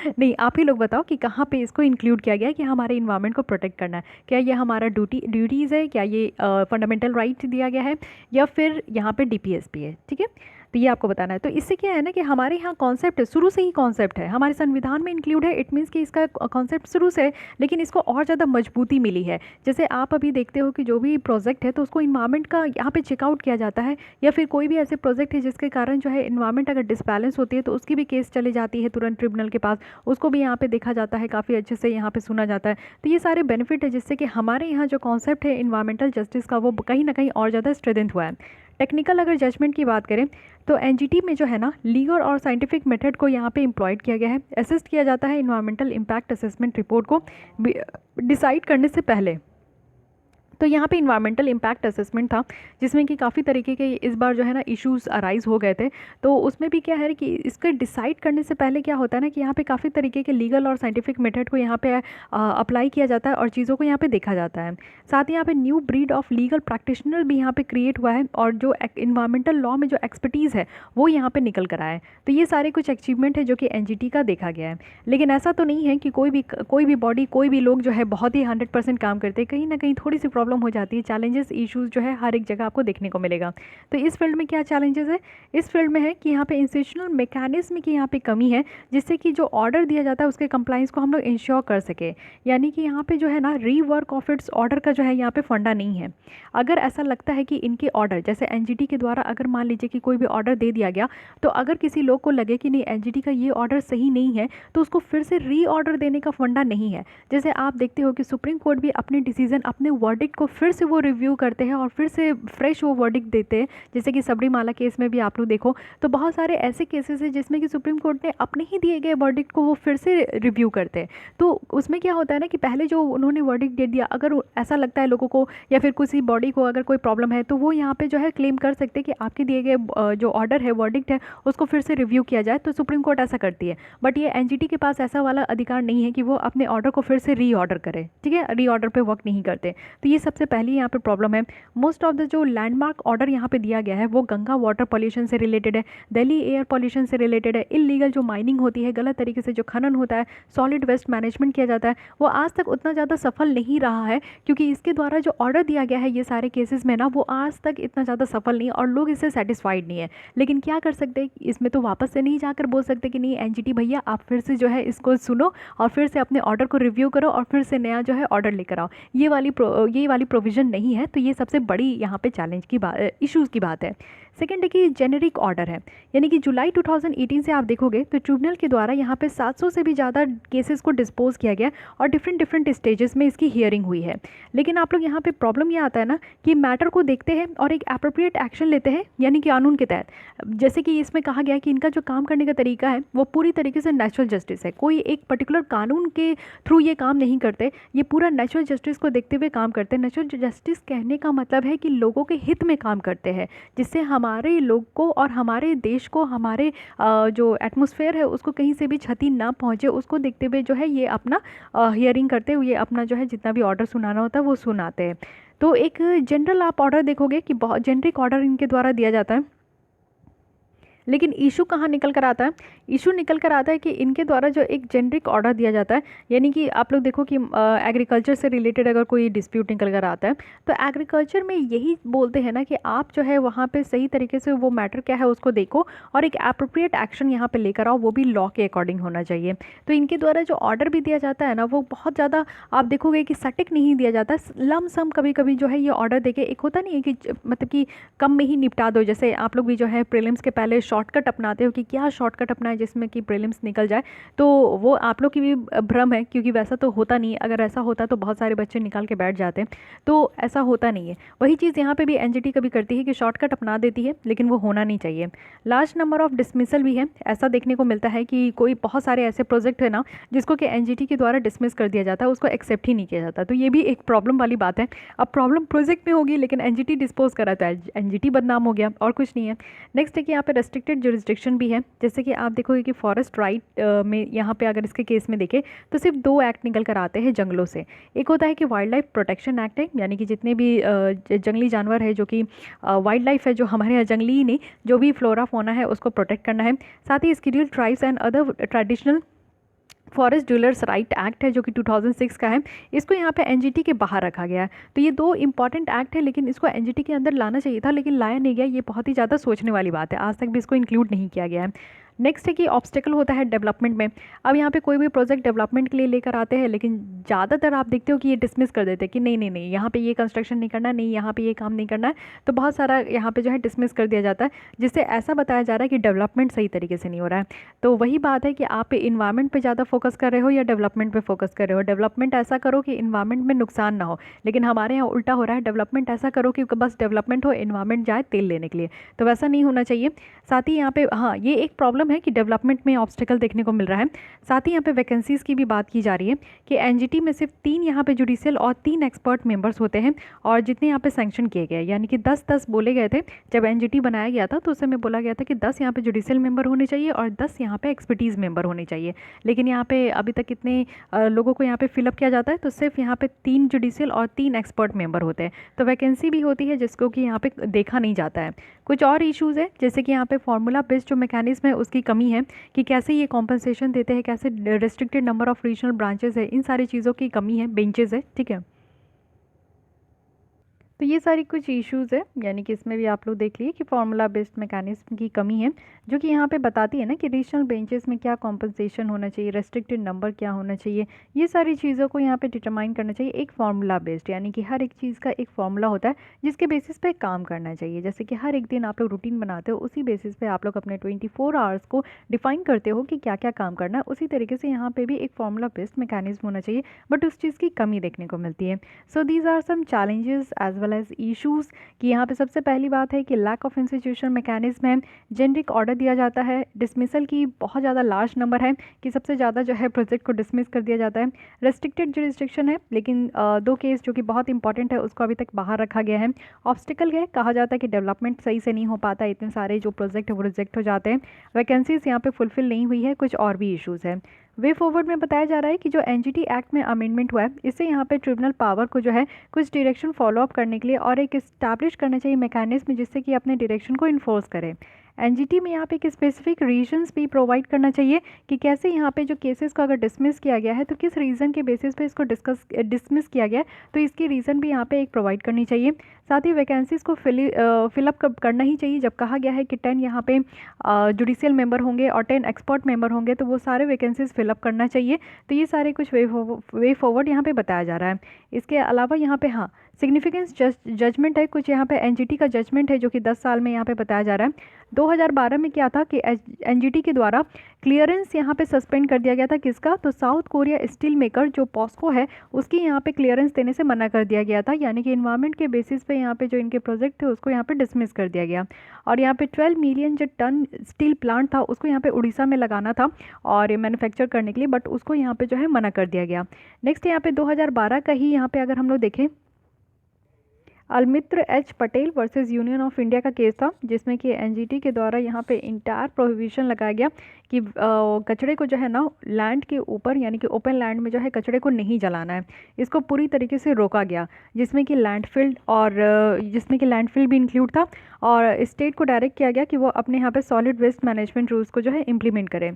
नहीं, आप ही लोग बताओ कि कहाँ पे इसको इंक्लूड किया गया है कि हमारे इन्वायरमेंट को प्रोटेक्ट करना है। क्या ये हमारा ड्यूटीज़ है, क्या ये फंडामेंटल राइट दिया गया है, या फिर यहाँ पे डीपीएसपी है। ठीक है, तो ये आपको बताना है। तो इससे क्या है ना कि हमारे यहाँ कॉन्सेप्ट शुरू से ही कॉन्सेप्ट है, हमारे संविधान में इंक्लूड है। इट मीन्स कि इसका कॉन्सेप्ट शुरू से है, लेकिन इसको और ज़्यादा मजबूती मिली है। जैसे आप अभी देखते हो कि जो भी प्रोजेक्ट है तो उसको इन्वायरमेंट का यहाँ पे चेकआउट किया जाता है, या फिर कोई भी ऐसे प्रोजेक्ट है जिसके कारण जो है इन्वायरमेंट अगर डिसबैलेंस होती है तो उसकी भी केस चली जाती है तुरंत ट्रिब्यूनल के पास, उसको भी यहाँ पे देखा जाता है, काफ़ी अच्छे से यहाँ पे सुना जाता है। तो ये सारे बेनिफिट है जिससे कि हमारे यहाँ जो कॉन्सेप्ट है इन्वायरमेंटल जस्टिस का वो कहीं ना कहीं और ज़्यादा स्ट्रेंथ हुआ है। टेक्निकल अगर जजमेंट की बात करें तो एनजीटी में जो है ना लीगल और साइंटिफिक मेथड को यहाँ पे एम्प्लॉयड किया गया है। असिस्ट किया जाता है इन्वायरमेंटल इम्पैक्ट असेसमेंट रिपोर्ट को डिसाइड करने से पहले। तो यहाँ पे इन्वायरमेंटल इम्पैक्ट असेसमेंट था जिसमें कि काफ़ी तरीके के इस बार जो है ना इश्यूज अराइज हो गए थे। तो उसमें भी क्या है कि इसके डिसाइड करने से पहले क्या होता है ना कि यहाँ पे काफ़ी तरीके के लीगल और साइंटिफिक मेथड को यहाँ पे अप्लाई किया जाता है और चीज़ों को यहाँ पे देखा जाता है। साथ ही यहाँ पे new breed of legal practitioner भी यहाँ पे क्रिएट हुआ है और जो इन्वायरमेंटल लॉ में जो एक्सपर्टीज़ है वो यहाँ पे निकल कर आया है। तो ये सारे कुछ अचीवमेंट है जो कि एनजीटी का देखा गया है। लेकिन ऐसा तो नहीं है कि कोई भी बॉडी, कोई भी लोग जो है बहुत ही 100% काम करते हैं। कहीं ना कहीं थोड़ी सी प्रॉब्लम हो जाती है, चैलेंजेस इश्यूज जो है हर एक जगह आपको देखने को मिलेगा। तो इस फील्ड में क्या चैलेंजेस है, इस फील्ड में है कि यहाँ पे इंस्टीट्यूशनल मैकेनिज्म की यहाँ पे कमी है जिससे कि जो ऑर्डर दिया जाता है उसके कंप्लाइंस को हम लोग इंश्योर कर सके। यानी कि यहाँ पे जो है ना रीवर्क ऑफ इट्स ऑर्डर का जो है यहाँ पे फंडा नहीं है। अगर ऐसा लगता है कि इनके ऑर्डर जैसे एनजीटी के द्वारा अगर मान लीजिए कि कोई भी ऑर्डर दे दिया गया, तो अगर किसी लोग को लगे कि नहीं एनजीटी का ये ऑर्डर सही नहीं है तो उसको फिर से री ऑर्डर देने का फंडा नहीं है। जैसे आप देखते हो कि सुप्रीम कोर्ट भी अपने डिसीजन, अपने वर्डिक्ट को फिर से वो रिव्यू करते हैं और फिर से फ्रेश वो वर्डिक्ट देते हैं। जैसे कि सबरीमाला केस में भी आप लोग देखो तो बहुत सारे ऐसे केसेस हैं जिसमें कि सुप्रीम कोर्ट ने अपने ही दिए गए वर्डिक्ट को वो फिर से रिव्यू करते हैं। तो उसमें क्या होता है ना कि पहले जो उन्होंने वर्डिक्ट दे दिया, अगर ऐसा लगता है लोगों को या फिर किसी बॉडी को अगर कोई प्रॉब्लम है तो वो यहाँ पे जो है क्लेम कर सकते हैं कि आपके दिए गए जो ऑर्डर है, वर्डिक्ट है, उसको फिर से रिव्यू किया जाए। तो सुप्रीम कोर्ट ऐसा करती है, बट ये एनजीटी के पास ऐसा वाला अधिकार नहीं है कि वो अपने ऑर्डर को फिर से री ऑर्डर करे। ठीक है, री ऑर्डर पे वर्क नहीं करते। तो ये सबसे पहली यहाँ पे प्रॉब्लम है। मोस्ट ऑफ द जो लैंडमार्क ऑर्डर यहाँ पे दिया गया है वो गंगा वाटर पॉल्यूशन से रिलेटेड है, दिल्ली एयर पॉल्यूशन से रिलेटेड है, इलीगल जो माइनिंग होती है, गलत तरीके से जो खनन होता है, सॉलिड वेस्ट मैनेजमेंट किया जाता है, वो आज तक उतना ज़्यादा सफल नहीं रहा है क्योंकि इसके द्वारा जो ऑर्डर दिया गया है ये सारे केसेस में ना वो आज तक इतना ज़्यादा सफल नहीं और लोग इससे सेटिस्फाइड नहीं है। लेकिन क्या कर सकते हैं, इसमें तो वापस से नहीं जाकर बोल सकते कि नहीं एनजीटी भैया आप फिर से जो है इसको सुनो और फिर से अपने ऑर्डर को रिव्यू करो और फिर से नया जो है ऑर्डर लेकर आओ। ये वाली प्रोविज़न नहीं है। तो ये सबसे बड़ी यहाँ पे चैलेंज की बात, इश्यूज़ की बात है। सेकेंड है कि जेनेरिक ऑर्डर है, यानी कि जुलाई 2018 से आप देखोगे तो ट्रिब्यूनल के द्वारा यहाँ पे 700 से भी ज़्यादा केसेस को डिस्पोज किया गया और डिफरेंट स्टेजेस में इसकी हियरिंग हुई है। लेकिन आप लोग यहाँ पे प्रॉब्लम ये आता है ना कि मैटर को देखते हैं और एक एप्रोप्रिएट एक्शन लेते हैं, यानी कि कानून के तहत। जैसे कि इसमें कहा गया है कि इनका जो काम करने का तरीका है वो पूरी तरीके से नेचुरल जस्टिस है, कोई एक पर्टिकुलर कानून के थ्रू ये काम नहीं करते, ये पूरा नेचुरल जस्टिस को देखते हुए काम करते हैं। नेचुरल जस्टिस कहने का मतलब है कि लोगों के हित में काम करते हैं, जिससे हमारे लोग को और हमारे देश को, हमारे जो एटमॉस्फेयर है उसको कहीं से भी क्षति ना पहुंचे, उसको देखते हुए जो है ये अपना हियरिंग करते हुए अपना जो है जितना भी ऑर्डर सुनाना होता है वो सुनाते हैं। तो एक जनरल आप ऑर्डर देखोगे कि बहुत जेनरिक ऑर्डर इनके द्वारा दिया जाता है। लेकिन इशू कहाँ निकल कर आता है, इशू निकल कर आता है कि इनके द्वारा जो एक जेनरिक ऑर्डर दिया जाता है, यानी कि आप लोग देखो कि एग्रीकल्चर से रिलेटेड अगर कोई डिस्प्यूट निकल कर आता है तो एग्रीकल्चर में यही बोलते हैं ना कि आप जो है वहाँ पे सही तरीके से वो मैटर क्या है उसको देखो और एक एप्रोप्रिएट एक्शन यहाँ पे लेकर आओ, वो भी लॉ के अकॉर्डिंग होना चाहिए। तो इनके द्वारा जो ऑर्डर भी दिया जाता है ना वो बहुत ज़्यादा आप देखोगे कि सटीक नहीं दिया जाता, लम सम कभी कभी जो है ये ऑर्डर देके, एक होता नहीं है कि मतलब कि कम में ही निपटा दो। जैसे आप लोग भी जो है प्रीलिम्स के पहले शॉर्टकट अपनाते हो कि क्या शॉर्टकट अपनाए जिसमें कि प्रीलिम्स निकल जाए, तो वो आप लोग की भी भ्रम है, क्योंकि वैसा तो होता नहीं है। अगर ऐसा होता तो बहुत सारे बच्चे निकाल के बैठ जाते हैं, तो ऐसा होता नहीं है। वही चीज़ यहाँ पे भी एनजीटी कभी करती है कि शॉर्टकट अपना देती है, लेकिन वो होना नहीं चाहिए। लार्ज नंबर ऑफ डिसमिसल भी है, ऐसा देखने को मिलता है कि कोई बहुत सारे ऐसे प्रोजेक्ट है ना जिसको कि एनजीटी के द्वारा डिसमिस कर दिया जाता है, उसको एक्सेप्ट ही नहीं किया जाता। तो ये भी एक प्रॉब्लम वाली बात है। अब प्रॉब्लम प्रोजेक्ट में होगी लेकिन एनजीटी डिस्पोज करा तो एनजीटी बदनाम हो गया, और कुछ नहीं है। नेक्स्ट है कि यहाँ पे रेस्ट्रिक्टेड जुरिस्डिक्शन भी है, जैसे कि आप देखोगे कि फॉरेस्ट राइट में यहाँ पे अगर इसके केस में देखें तो सिर्फ 2 एक्ट निकल कर आते हैं जंगलों से। एक होता है कि वाइल्ड लाइफ प्रोटेक्शन एक्ट है, यानी कि जितने भी जंगली जानवर है जो कि वाइल्ड लाइफ है, जो हमारे यहाँ जंगली ही नहीं, जो भी फ्लोरा फोना है उसको प्रोटेक्ट करना है। साथ ही scheduled tribes and other traditional forest dealers right act है जो कि 2006 का है, इसको यहाँ पे एनजीटी के बाहर रखा गया है। तो ये 2 इंपॉर्टेंट एक्ट है, लेकिन इसको एनजीटी के अंदर लाना चाहिए था, लेकिन लाया नहीं गया। ये बहुत ही ज़्यादा सोचने वाली बात है, आज तक भी इसको इंक्लूड नहीं किया गया है। नेक्स्ट है कि ऑब्स्टेकल होता है डेवलपमेंट में। अब यहाँ पे कोई भी प्रोजेक्ट डेवलपमेंट के लिए लेकर आते हैं, लेकिन ज़्यादातर आप देखते हो कि ये डिसमिस कर देते हैं कि नहीं नहीं नहीं, यहाँ पे ये कंस्ट्रक्शन नहीं करना, नहीं यहाँ पे ये काम नहीं करना है। तो बहुत सारा यहाँ पे जो है डिसमिस कर दिया जाता है, जिससे ऐसा बताया जा रहा है कि डेवलपमेंट सही तरीके से नहीं हो रहा है। तो वही बात है कि आप इन्वायरमेंट पे ज़्यादा फोकस कर रहे हो या डेवलपमेंट पे फोकस कर रहे हो। डेवलपमेंट ऐसा करो कि इन्वायरमेंट में नुकसान ना हो, लेकिन हमारे यहाँ उल्टा हो रहा है, डेवलपमेंट ऐसा करो कि बस डेवलपमेंट हो, इन्वायरमेंट जाए तेल लेने के लिए। तो वैसा नहीं होना चाहिए। साथ ही यहाँ पे हाँ, ये एक प्रॉब्लम है कि डेवलपमेंट में ऑब्स्टेकल देखने को मिल रहा है। साथ ही यहाँ पे वैकेंसीज़ की भी बात की जा रही है कि एनजीटी में सिर्फ 3 यहाँ पे जुडिशियल और 3 एक्सपर्ट मेंबर्स होते हैं, और जितने यहाँ पे सैंक्शन किए गए, यानी कि 10-10 बोले गए थे जब एनजीटी बनाया गया था, तो उस समय बोला गया था कि 10 यहाँ पे जुडिशियल मेंबर होने चाहिए और 10 यहाँ पे एक्सपर्टीज़ मेंबर होने चाहिए। लेकिन यहाँ पे अभी तक कितने लोगों को यहाँ पे फिलअप किया जाता है, तो सिर्फ यहाँ पे 3 जुडिशियल और 3 एक्सपर्ट मेंबर होते हैं। तो वैकेंसी भी होती है जिसको कि यहाँ पे देखा नहीं जाता है। कुछ और इश्यूज़ है, जैसे कि यहाँ पे फार्मूला बेस्ड जो मैकेनिज्म है उसकी कमी है, कि कैसे ये कॉम्पनसेशन देते हैं, कैसे restricted number of regional branches है, इन सारी चीज़ों की कमी है, बेंचेस है, ठीक है। तो ये सारी कुछ इश्यूज़ है, यानी कि इसमें भी आप लोग देख लिए कि फार्मूला बेस्ड मैकेनिज्म की कमी है, जो कि यहाँ पे बताती है ना कि रीजनल बेंचेस में क्या कॉम्पनसेशन होना चाहिए, रेस्ट्रिक्टेड नंबर क्या होना चाहिए, ये सारी चीज़ों को यहाँ पे डिटरमाइन करना चाहिए एक फार्मूला बेस्ड, यानी कि हर एक चीज़ का एक फार्मूला होता है जिसके बेसिस पे काम करना चाहिए। जैसे कि हर एक दिन आप लोग रूटीन बनाते हो, उसी बेसिस पे आप लोग अपने 24 आवर्स को डिफाइन करते हो कि क्या क्या काम करना है, उसी तरीके से यहाँ पे भी एक फार्मूला बेस्ड मैकेनिज्म होना चाहिए, बट उस चीज़ की कमी देखने को मिलती है। So these are some challenges as well as issues, कि यहाँ पे सबसे पहली बात है कि लैक ऑफ इंस्टीट्यूशनल मैकेनिज्म है, जेनरिक ऑर्डर दिया जाता है, डिसमिसल की बहुत ज़्यादा लार्ज नंबर है कि सबसे ज़्यादा जो है प्रोजेक्ट को डिसमिस कर दिया जाता है, रेस्ट्रिक्टेड जुरिस्डिक्शन है, लेकिन 2 केस जो कि बहुत इंपॉर्टेंट है उसको अभी तक बाहर रखा गया है। ऑब्स्टिकल है, कहा जाता है कि डेवलपमेंट सही से नहीं हो पाता, इतने सारे जो प्रोजेक्ट है वो रिजेक्ट हो जाते हैं, वैकेंसीज यहाँ पे फुलफिल नहीं हुई है, कुछ और भी इशूज़ है। वे फॉरवर्ड में बताया जा रहा है कि जो एनजीटी एक्ट में अमेंडमेंट हुआ है, इससे यहाँ पे ट्रिब्यूनल पावर को जो है कुछ डायरेक्शन फॉलो अप करने के लिए और एक इस्टेब्लिश करना चाहिए मैकेनिज्म, जिससे कि अपने डायरेक्शन को इन्फोर्स करे। एनजीटी में यहाँ पे एक स्पेसिफिक रीजंस भी प्रोवाइड करना चाहिए कि कैसे यहाँ पे जो केसेस को अगर डिसमिस किया गया है तो किस रीज़न के बेसिस पे इसको डिसमिस किया गया है, तो इसकी रीज़न भी यहाँ पे एक प्रोवाइड करनी चाहिए। साथ ही वैकेंसीज़ को फिलअप करना ही चाहिए। जब कहा गया है कि 10 यहाँ पे जुडिशियल मेंबर होंगे और 10 एक्सपर्ट मेंबर होंगे, तो वो सारे वैकेंसीज़ फिलअप करना चाहिए। तो ये सारे कुछ वे फॉरवर्ड यहाँ पे बताया जा रहा है। इसके अलावा यहाँ पे हाँ, सिग्निफिकेंस जजमेंट है, कुछ यहाँ पे एनजीटी का जजमेंट है जो कि 10 साल में यहाँ पे बताया जा रहा है। 2012 में क्या था कि एनजीटी के द्वारा क्लियरेंस यहाँ पे सस्पेंड कर दिया गया था, किसका, तो साउथ कोरिया स्टील मेकर जो पॉस्को है उसकी यहाँ पे क्लियरेंस देने से मना कर दिया गया था, यानी कि इन्वायरमेंट के बेसिस पे यहाँ पे जो इनके प्रोजेक्ट थे उसको यहाँ पे डिसमिस कर दिया गया। और यहाँ पे 12 मिलियन जो टन स्टील प्लांट था उसको यहाँ पे उड़ीसा में लगाना था और मैन्युफैक्चर करने के लिए, बट उसको यहाँ पे जो है मना कर दिया गया। नेक्स्ट यहाँ पे 2012 का ही यहाँ पे अगर हम लोग देखें, Almitra H Patel versus Union of India का केस था, जिसमें कि एनजीटी के द्वारा यहाँ पे इंटायर प्रोहिबिशन लगाया गया कि कचरे को जो है ना लैंड के ऊपर, यानी कि ओपन लैंड में जो है कचरे को नहीं जलाना है, इसको पूरी तरीके से रोका गया, जिसमें कि लैंडफिल भी इंक्लूड था। और स्टेट को डायरेक्ट किया गया कि वो अपने यहाँ पे सॉलिड वेस्ट मैनेजमेंट रूल्स को जो है इम्प्लीमेंट करें।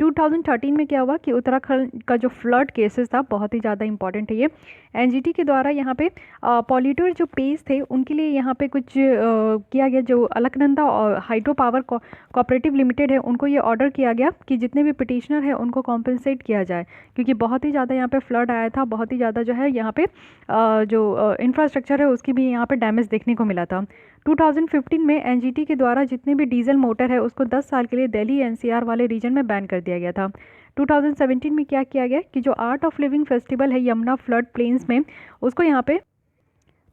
2013 में क्या हुआ कि उत्तराखंड का जो फ्लड केसेस था बहुत ही ज़्यादा इंपॉर्टेंट है ये। एनजीटी के द्वारा यहाँ पे पॉल्यूटर जो पेज थे उनके लिए यहाँ पे कुछ किया गया। जो अलकनंदा और हाइड्रो पावर कोऑपरेटिव लिमिटेड है उनको ये ऑर्डर किया गया कि जितने भी पिटिशनर है उनको कॉम्पनसेट किया जाए, क्योंकि बहुत ही ज़्यादा यहाँ पे फ्लड आया था, बहुत ही ज़्यादा जो है यहाँ पे जो इंफ्रास्ट्रक्चर है उसकी भी यहाँ पे डैमेज देखने को मिला था। 2015 में एनजीटी के द्वारा जितने भी डीजल मोटर है उसको 10 साल के लिए दिल्ली एनसीआर वाले रीजन में बैन कर दिया गया था। 2017 में क्या किया गया कि जो आर्ट ऑफ लिविंग फेस्टिवल है यमुना फ्लड प्लेन्स में, उसको यहाँ पे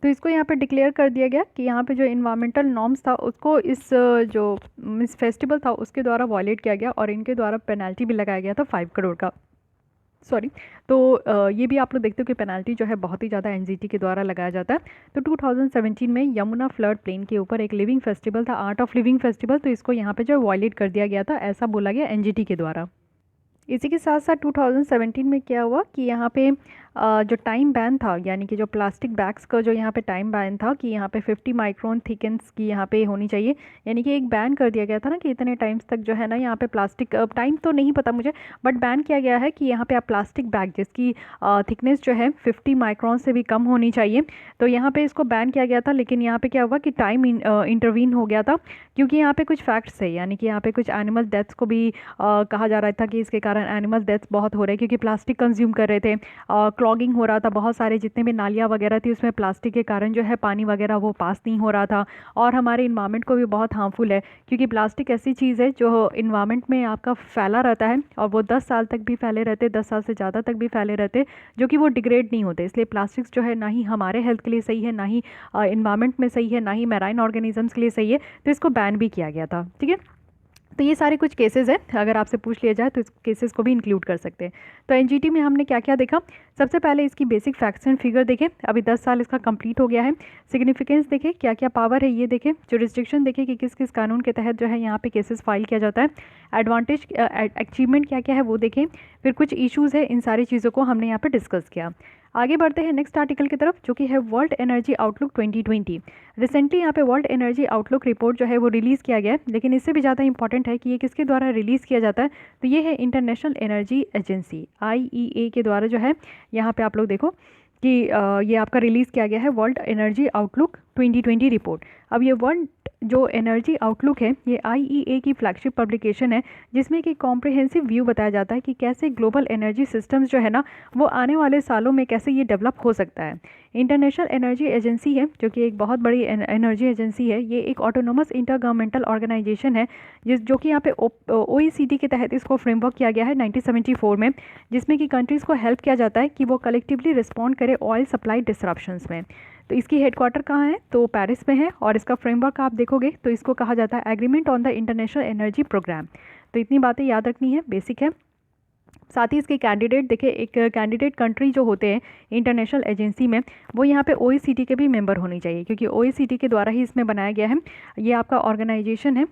इसको यहाँ पे डिक्लेयर कर दिया गया कि यहाँ पे जो इन्वायरमेंटल नॉर्म्स था उसको इस फेस्टिवल था उसके द्वारा वायलेट किया गया और इनके द्वारा पेनल्टी भी लगाया गया था 5 करोड़ का। सॉरी, तो ये भी आप लोग देखते हो कि पेनल्टी जो है बहुत ही ज़्यादा एनजीटी के द्वारा लगाया जाता है। तो 2017 में यमुना फ्लड प्लेन के ऊपर एक लिविंग फेस्टिवल था, आर्ट ऑफ लिविंग फेस्टिवल, तो इसको यहाँ पे जो वायलेट कर दिया गया था, ऐसा बोला गया एनजीटी के द्वारा। इसी के साथ साथ 2017 में क्या हुआ कि यहाँ पे जो टाइम बैन था, यानी कि जो प्लास्टिक बैग्स का जो यहाँ पे टाइम बैन था कि यहाँ पे 50 माइक्रोन थिकनेस की यहाँ पे होनी चाहिए, यानी कि एक बैन कर दिया गया था ना कि इतने टाइम्स तक जो है ना यहाँ पे प्लास्टिक, टाइम तो नहीं पता मुझे, बट बैन किया गया है कि यहाँ पे आप प्लास्टिक बैग जिसकी थिकनेस जो है 50 माइक्रोन से भी कम होनी चाहिए, तो यहाँ पे इसको बैन किया गया था। लेकिन यहाँ पे क्या हुआ कि टाइम इंटरवीन हो गया था, क्योंकि यहाँ पे कुछ फैक्ट्स है, यानी कि यहाँ पे कुछ एनिमल डेथ्स को भी कहा जा रहा था कि इसके कारण एनिमल डेथ्स बहुत हो रहे हैं, क्योंकि प्लास्टिक कंज्यूम कर रहे थे, क्लॉगिंग हो रहा था, बहुत सारे जितने भी नालियाँ वगैरह थी उसमें प्लास्टिक के कारण जो है पानी वगैरह वो पास नहीं हो रहा था, और हमारे इन्वायरमेंट को भी बहुत हार्मफुल है, क्योंकि प्लास्टिक ऐसी चीज़ है जो इन्वायरमेंट में आपका फैला रहता है और वो 10 साल तक भी फैले रहते, 10 साल से ज़्यादा तक भी फैले रहते, जो कि वो डिग्रेड नहीं होते। इसलिए प्लास्टिक्स जो है ना ही हमारे हेल्थ के लिए सही है, ना ही इन्वायरमेंट में सही है, ना ही मैराइन ऑर्गेनिजम्स के लिए सही है, तो इसको बैन भी किया गया था। ठीक है, तो ये सारे कुछ केसेस हैं, अगर आपसे पूछ लिया जाए तो इस केसेस को भी इंक्लूड कर सकते हैं। तो एनजीटी में हमने क्या क्या देखा, सबसे पहले इसकी बेसिक फैक्ट्स एंड फिगर देखें, अभी 10 साल इसका कंप्लीट हो गया है। सिग्निफिकेंस देखें, क्या क्या पावर है ये देखें। जुरिस्डिक्शन देखें कि किस किस कानून के तहत जो है यहाँ पे केसेस फाइल किया जाता है। एडवांटेज अचीवमेंट क्या क्या है वो देखें। फिर कुछ इश्यूज़ है, इन सारी चीज़ों को हमने यहाँ पर डिस्कस किया। आगे बढ़ते हैं नेक्स्ट आर्टिकल की तरफ, जो कि है वर्ल्ड एनर्जी आउटलुक 2020। रिसेंटली यहाँ पे वर्ल्ड एनर्जी आउटलुक रिपोर्ट जो है वो रिलीज़ किया गया है, लेकिन इससे भी ज़्यादा इंपॉर्टेंट है कि ये किसके द्वारा रिलीज़ किया जाता है, तो ये है इंटरनेशनल एनर्जी एजेंसी IEA के द्वारा जो है यहाँ पे आप लोग देखो कि ये आपका रिलीज़ किया गया है वर्ल्ड एनर्जी आउटलुक 2020 रिपोर्ट। अब ये वर्ल्ड जो एनर्जी आउटलुक है ये IEA की फ्लैगशिप पब्लिकेशन है, जिसमें कि कॉम्प्रिहेंसिव व्यू बताया जाता है कि कैसे ग्लोबल एनर्जी सिस्टम्स जो है ना वो आने वाले सालों में कैसे ये डेवलप हो सकता है। इंटरनेशनल एनर्जी एजेंसी है जो कि एक बहुत बड़ी एनर्जी एजेंसी है, ये एक ऑटोनोमस इंटर गवर्नमेंटल ऑर्गेनाइजेशन है जो कि यहाँ पे OECD के तहत इसको फ्रेमवर्क किया गया है 1974 में, जिसमें कि कंट्रीज़ को हेल्प किया जाता है कि वो कलेक्टिवली रिस्पॉन्ड करे ऑयल सप्लाई डिसरप्शंस में। तो इसकी हेडक्वार्टर कहाँ है, तो पेरिस में है, और इसका फ्रेमवर्क आप देखोगे तो इसको कहा जाता है agreement on the international energy programme. तो इतनी बातें याद रखनी है, बेसिक है। साथ ही इसके कैंडिडेट देखे, एक कैंडिडेट कंट्री जो होते हैं इंटरनेशनल एजेंसी में वो यहाँ पे OECD के भी मेंबर होनी चाहिए, क्योंकि OECD के द्वारा ही इसमें बनाया गया है। ये आपका ऑर्गेनाइजेशन है,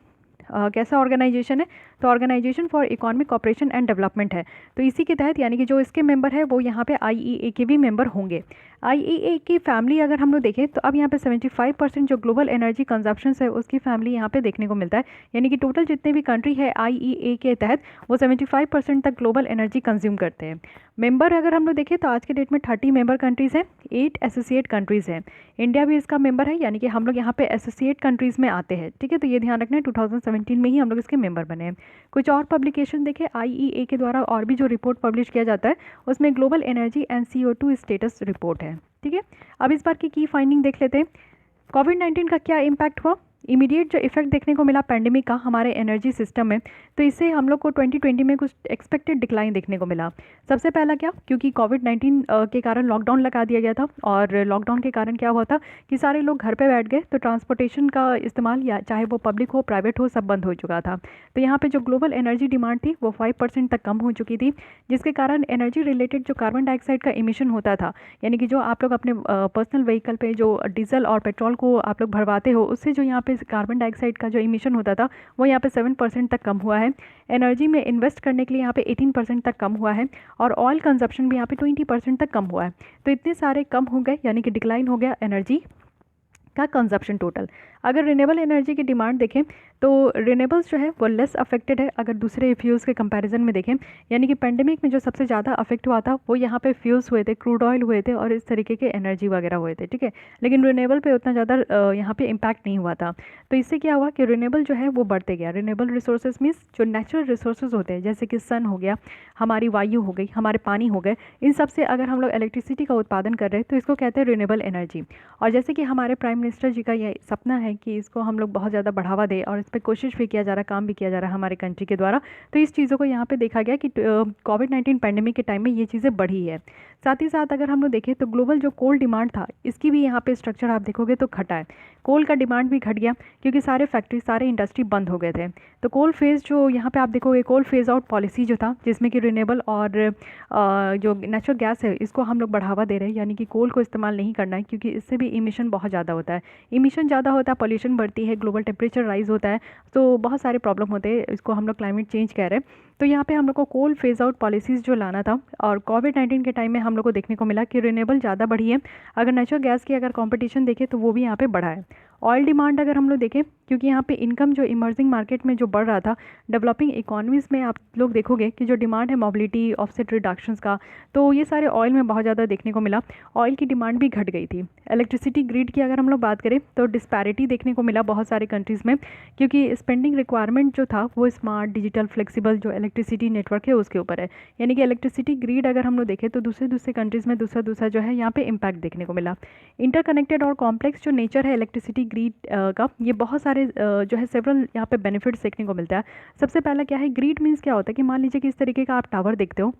कैसा ऑर्गेनाइजेशन है, तो organisation for economic cooperation and development है। तो इसी के तहत यानी कि जो इसके मेंबर है वो यहाँ पे IEA के भी मेंबर होंगे। IEA की फैमिली अगर हम लोग देखें तो अब यहाँ पे 75% जो ग्लोबल एनर्जी कंजप्शन है उसकी फैमिली यहाँ पे देखने को मिलता है, यानी कि टोटल जितने भी कंट्री है IEA के तहत वो 75% तक ग्लोबल एनर्जी कंज्यूम करते हैं। मेंबर अगर हम लोग देखें तो आज के डेट में 30 मेंबर कंट्रीज़ हैं, 8 एसोसिएट कंट्रीज़ हैं। इंडिया भी इसका मेंबर है, यानी कि हम लोग यहाँ पे एसोसिएट कंट्रीज़ में आते हैं। ठीक है, तो ये ध्यान रखना है, 2017 में ही हम लोग इसके मेंबर बने हैं। कुछ और पब्लिकेशन देखें, IEA के द्वारा और भी जो रिपोर्ट पब्लिश किया जाता है उसमें global energy and CO2 status report है। ठीक है, अब इस बार की फाइंडिंग देख लेते हैं। कोविड-19 का क्या इम्पैक्ट हुआ, इमीडिएट जो इफेक्ट देखने को मिला पैंडेमिक का हमारे एनर्जी सिस्टम में, तो इससे हम लोग को 2020 में कुछ एक्सपेक्टेड डिक्लाइन देखने को मिला। सबसे पहला क्या, क्योंकि कोविड-19 के कारण लॉकडाउन लगा दिया गया था, और लॉकडाउन के कारण क्या हुआ था कि सारे लोग घर पे बैठ गए, तो ट्रांसपोर्टेशन का इस्तेमाल या चाहे वो पब्लिक हो प्राइवेट हो सब बंद हो चुका था। तो यहाँ पर जो ग्लोबल एनर्जी डिमांड थी वो 5% तक कम हो चुकी थी, जिसके कारण एनर्जी रिलेटेड जो कार्बन डाइऑक्साइड का इमिशन होता था, यानी कि जो आप लोग अपने पर्सनल व्हीकल पे जो डीजल और पेट्रोल को आप लोग भरवाते हो उससे जो यहाँ पे कार्बन डाइऑक्साइड का जो इमिशन होता था वो यहाँ पे 7% तक कम हुआ है। एनर्जी में इन्वेस्ट करने के लिए यहाँ पे 18% तक कम हुआ है, और ऑयल कंजप्शन भी यहाँ पे 20% तक कम हुआ है। तो इतने सारे कम हो गए, यानी कि डिक्लाइन हो गया एनर्जी का कंजप्शन टोटल। अगर रिन्यूएबल एनर्जी की डिमांड देखें तो रिन्यूएबल्स जो है वो लेस अफेक्टेड है अगर दूसरे फ्यूल्स के कंपैरिजन में देखें, यानी कि पेंडेमिक में जो सबसे ज़्यादा अफेक्ट हुआ था वो यहाँ पे फ्यूल्स हुए थे, क्रूड ऑयल हुए थे और इस तरीके के एनर्जी वगैरह हुए थे, ठीक है। लेकिन रिन्यूएबल पे उतना ज़्यादा यहाँ पे इम्पैक्ट नहीं हुआ था। तो इससे क्या हुआ कि रिन्यूएबल जो है वो बढ़ते गया। रिन्यूएबल रिसोर्सेज मीन्स जो नेचुरल रिसोर्सेज होते हैं, जैसे कि सन हो गया, हमारी वायु हो गई, हमारे पानी हो गए, इन सब से अगर हम लोग इलेक्ट्रिसिटी का उत्पादन कर रहे हैं तो इसको कहते हैं रिन्यूएबल एनर्जी। और जैसे कि हमारे प्राइम मिनिस्टर जी का ये सपना है कि इसको हम लोग बहुत ज़्यादा बढ़ावा दें और इस पर कोशिश भी किया जा रहा है, काम भी किया जा रहा है हमारे कंट्री के द्वारा। तो इस चीज़ों को यहाँ पे देखा गया कि कोविड-19 पैंडेमिक के टाइम में ये चीज़ें बढ़ी है। साथ ही साथ अगर हम लोग देखें तो ग्लोबल जो कोल डिमांड था इसकी भी यहाँ पे स्ट्रक्चर आप देखोगे तो घटा है। कोल का डिमांड भी घट गया क्योंकि सारे फैक्ट्री, सारे इंडस्ट्री बंद हो गए थे। तो कोल फेज़ जो यहाँ पे आप देखोगे, कोल फेज़ आउट पॉलिसी जो था, जिसमें कि रिन्यूएबल और जो नेचुरल गैस है इसको हम लोग बढ़ावा दे रहे हैं, यानी कि कोल को इस्तेमाल नहीं करना है क्योंकि इससे भी इमिशन बहुत ज़्यादा होता है। इमिशन ज़्यादा होता है, पॉल्यूशन बढ़ती है, ग्लोबल टेम्परेचर राइज होता है, तो बहुत सारे प्रॉब्लम होते हैं। इसको हम लोग क्लाइमेट चेंज कह रहे हैं। तो यहाँ पे हम लोग को कोल फेज आउट पॉलिसीज़ जो लाना था, और कोविड-19 के टाइम में हम लोग को देखने को मिला कि रिन्यूएबल ज़्यादा बढ़ी है। अगर नेचुरल गैस की अगर कंपटीशन देखें तो वो भी यहाँ पे बढ़ा है। ऑयल डिमांड अगर हम लोग देखें, क्योंकि यहाँ पे इनकम जो इमर्जिंग मार्केट में जो बढ़ रहा था, डेवलपिंग इकोनॉमीज़ में आप लोग देखोगे कि जो डिमांड है मोबिलिटी, ऑफसेट रिडक्शंस का, तो ये सारे ऑयल में बहुत ज़्यादा देखने को मिला। ऑयल की डिमांड भी घट गई थी। इलेक्ट्रिसिटी ग्रिड की अगर हम लोग बात करें तो डिस्पैरिटी देखने को मिला बहुत सारे कंट्रीज़ में, क्योंकि स्पेंडिंग रिक्वायरमेंट जो था वो स्मार्ट, डिजिटल, फ्लेक्सिबल जो इलेक्ट्रिसिटी नेटवर्क है उसके ऊपर है। यानी कि इलेक्ट्रिसिटी ग्रिड अगर हम लोग देखें तो दूसरे कंट्रीज़ में दूसरा जो है यहाँ पे इम्पैक्ट देखने को मिला। इंटरकनेक्टेड और कॉम्प्लेक्स जो नेचर है इलेक्ट्रिसिटी ग्रिड का, ये बहुत सारे जो है सेवरल यहाँ पे बेनिफिट्स देखने को मिलता है। सबसे पहला क्या है, ग्रिड मीन्स क्या होता है कि मान लीजिए कि इस तरीके का आप टावर देखते हो,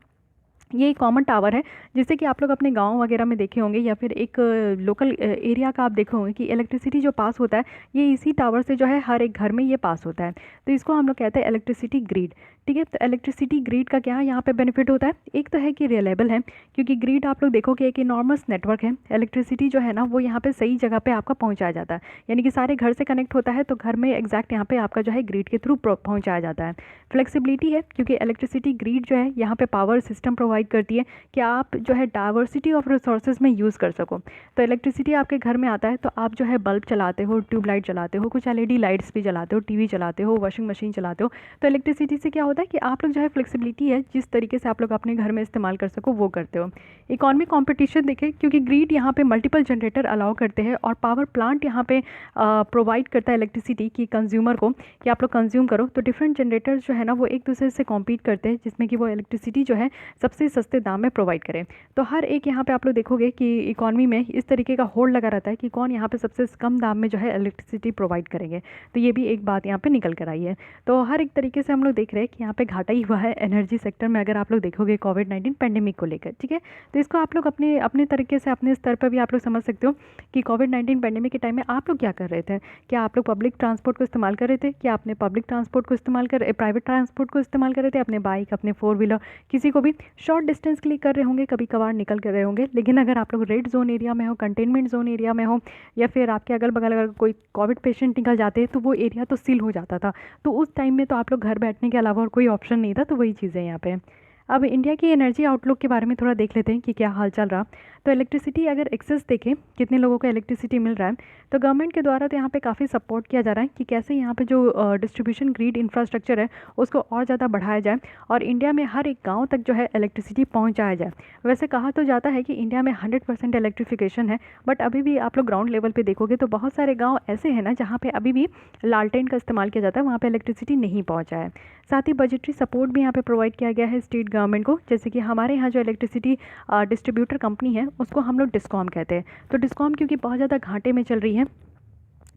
ये एक कॉमन टावर है जिससे कि आप लोग अपने गांव वगैरह में देखे होंगे या फिर एक लोकल एरिया का आप देखे होंगे कि इलेक्ट्रिसिटी जो पास होता है ये इसी टावर से जो है हर एक घर में ये पास होता है। तो इसको हम लोग कहते हैं इलेक्ट्रिसिटी ग्रिड, ठीक है। तो इलेक्ट्रिसिटी ग्रिड का क्या है यहाँ पे बेनिफिट होता है, एक तो है कि रिलायबल है, क्योंकि ग्रिड आप लोग देखोगे एक इनॉर्मस नेटवर्क है। इलेक्ट्रिसिटी जो है ना वो यहाँ पे सही जगह पे आपका पहुँचाया जाता है, यानी कि सारे घर से कनेक्ट होता है तो घर में एग्जैक्ट यहाँ पे आपका जो है ग्रिड के थ्रू पहुँचाया जाता है। फ्लेक्सिबिलिटी है, क्योंकि इलेक्ट्रिसिटी ग्रिड जो है यहाँ पे पावर सिस्टम प्रोवाइड करती है कि आप जो है डाइवर्सिटी ऑफ रिसोर्सेज में यूज़ कर सको। तो इलेक्ट्रिसिटी आपके घर में आता है तो आप जो है बल्ब चलाते हो, ट्यूबलाइट चलाते हो, कुछ एलईडी लाइट्स भी चलाते हो, टीवी चलाते हो, वॉशिंग मशीन चलाते हो। तो इलेक्ट्रिसिटी से क्या होता है कि आप लोग जो है फ्लेक्सिबिलिटी है, जिस तरीके से आप लोग अपने घर में इस्तेमाल कर सको वो करते हो। इकॉनमी कॉम्पिटिशन देखें, क्योंकि ग्रिड यहाँ पे मल्टीपल जनरेटर अलाउ करते हैं और पावर प्लांट यहाँ पे प्रोवाइड करता है इलेक्ट्रिसिटी की कंज्यूमर को कि आप लोग कंज्यूम करो। तो डिफरेंट जनरेटर्स जो है ना वो एक दूसरे से कॉम्पीट करते हैं, जिसमें कि वो इलेक्ट्रिसिटी जो है सबसे सस्ते दाम में प्रोवाइड करें। तो हर एक यहाँ पे आप लोग देखोगे कि इकॉनमी में इस तरीके का होल्ड लगा रहता है कि कौन यहाँ पे सबसे कम दाम में जो है इलेक्ट्रिसिटी प्रोवाइड करेंगे। तो ये भी एक बात यहाँ पे निकल कर आई है। तो हर एक तरीके से हम लोग देख रहे हैं कि यहाँ पे घाटा ही हुआ है एनर्जी सेक्टर में, अगर आप लोग देखोगे कोविड-19 पैंडेमिक को लेकर, ठीक है। तो इसको आप लोग अपने अपने तरीके से अपने स्तर पर भी आप लोग समझ सकते हो कि कोविड-19 पैंडेमिक के टाइम में आप लोग क्या कर रहे थे। क्या आप लोग पब्लिक ट्रांसपोर्ट को इस्तेमाल कर रहे थे, क्या आपने पब्लिक ट्रांसपोर्ट को इस्तेमाल कर प्राइवेट ट्रांसपोर्ट को इस्तेमाल कर रहे थे, अपने बाइक, अपने 4 व्हीलर, किसी को भी शॉर्ट डिस्टेंस के लिए कर रहे होंगे, कभी कभार निकल कर रहे होंगे। लेकिन अगर आप लोग रेड जोन एरिया में हो, कंटेनमेंट जोन एरिया में हो, या फिर आपके अगल बगल अगर कोई कोविड पेशेंट निकल जाते हैं तो वो एरिया तो सील हो जाता था। तो उस टाइम में तो आप लोग घर बैठने के अलावा और कोई ऑप्शन नहीं था। तो वही चीज़ें यहाँ पे। अब इंडिया की एनर्जी आउटलुक के बारे में थोड़ा देख लेते हैं कि क्या हाल चल रहा। तो इलेक्ट्रिसिटी अगर एक्सेस देखें, कितने लोगों को इलेक्ट्रिसिटी मिल रहा है, तो गवर्नमेंट के द्वारा तो यहाँ पे काफ़ी सपोर्ट किया जा रहा है कि कैसे यहाँ पे जो डिस्ट्रीब्यूशन ग्रिड इंफ्रास्ट्रक्चर है उसको और ज़्यादा बढ़ाया जाए और इंडिया में हर एक गाँव तक जो है इलेक्ट्रिसिटी पहुँचाया जाए। वैसे कहा तो जाता है कि इंडिया में 100% इलेक्ट्रिफिकेशन है, बट अभी भी आप लोग ग्राउंड लेवल पर देखोगे तो बहुत सारे गाँव ऐसे हैं ना जहाँ पर अभी भी लालटेन का इस्तेमाल किया जाता है, वहाँ पर इलेक्ट्रिसिटी नहीं पहुँचा है। साथ ही बजटरी सपोर्ट भी यहाँ पे प्रोवाइड किया गया है स्टेट गवर्नमेंट को, जैसे कि हमारे यहाँ जो इलेक्ट्रिसिटी डिस्ट्रीब्यूटर कंपनी है उसको हम लोग डिस्कॉम कहते हैं। तो डिस्कॉम क्योंकि बहुत ज़्यादा घाटे में चल रही है,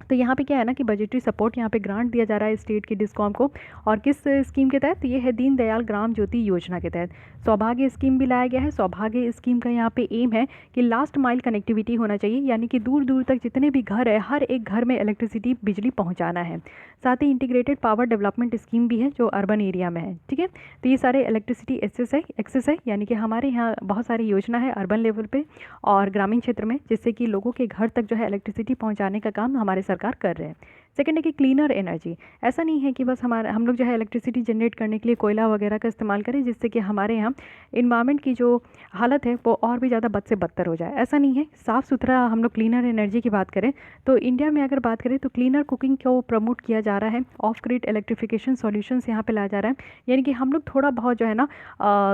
तो यहाँ पे क्या है ना कि बजटरी सपोर्ट यहाँ पे ग्रांट दिया जा रहा है स्टेट की डिस्कॉम को। और किस स्कीम के तहत, ये है दीनदयाल ग्राम ज्योति योजना के तहत। सौभाग्य स्कीम भी लाया गया है। सौभाग्य स्कीम का यहाँ पे एम है कि लास्ट माइल कनेक्टिविटी होना चाहिए, यानी कि दूर दूर तक जितने भी घर है हर एक घर में इलेक्ट्रिसिटी बिजली पहुँचाना है। साथ ही इंटीग्रेटेड पावर डेवलपमेंट स्कीम भी है जो अर्बन एरिया में है, ठीक है। तो ये सारे इलेक्ट्रिसिटी एक्सेस है, यानी कि हमारे यहाँ बहुत सारी योजना है अर्बन लेवल पे और ग्रामीण क्षेत्र में, जिससे कि लोगों के घर तक जो है इलेक्ट्रिसिटी पहुँचाने का काम हमारे सरकार कर रहे हैं। सेकंड है कि क्लीनर एनर्जी। ऐसा नहीं है कि बस हम लोग जो है इलेक्ट्रिसिटी जनरेट करने के लिए कोयला वगैरह का इस्तेमाल करें जिससे कि हमारे यहाँ इन्वायरमेंट की जो हालत है वो और भी ज़्यादा बद से बदतर हो जाए। ऐसा नहीं है, साफ़ सुथरा हम लोग क्लीनर एनर्जी की बात करें तो इंडिया में अगर बात करें तो क्लीनर कुकिंग को प्रमोट किया जा रहा है। ऑफ ग्रिड इलेक्ट्रिफिकेशन सॉल्यूशंस यहाँ पे लाया जा रहा है, यानी कि हम लोग थोड़ा बहुत जो है ना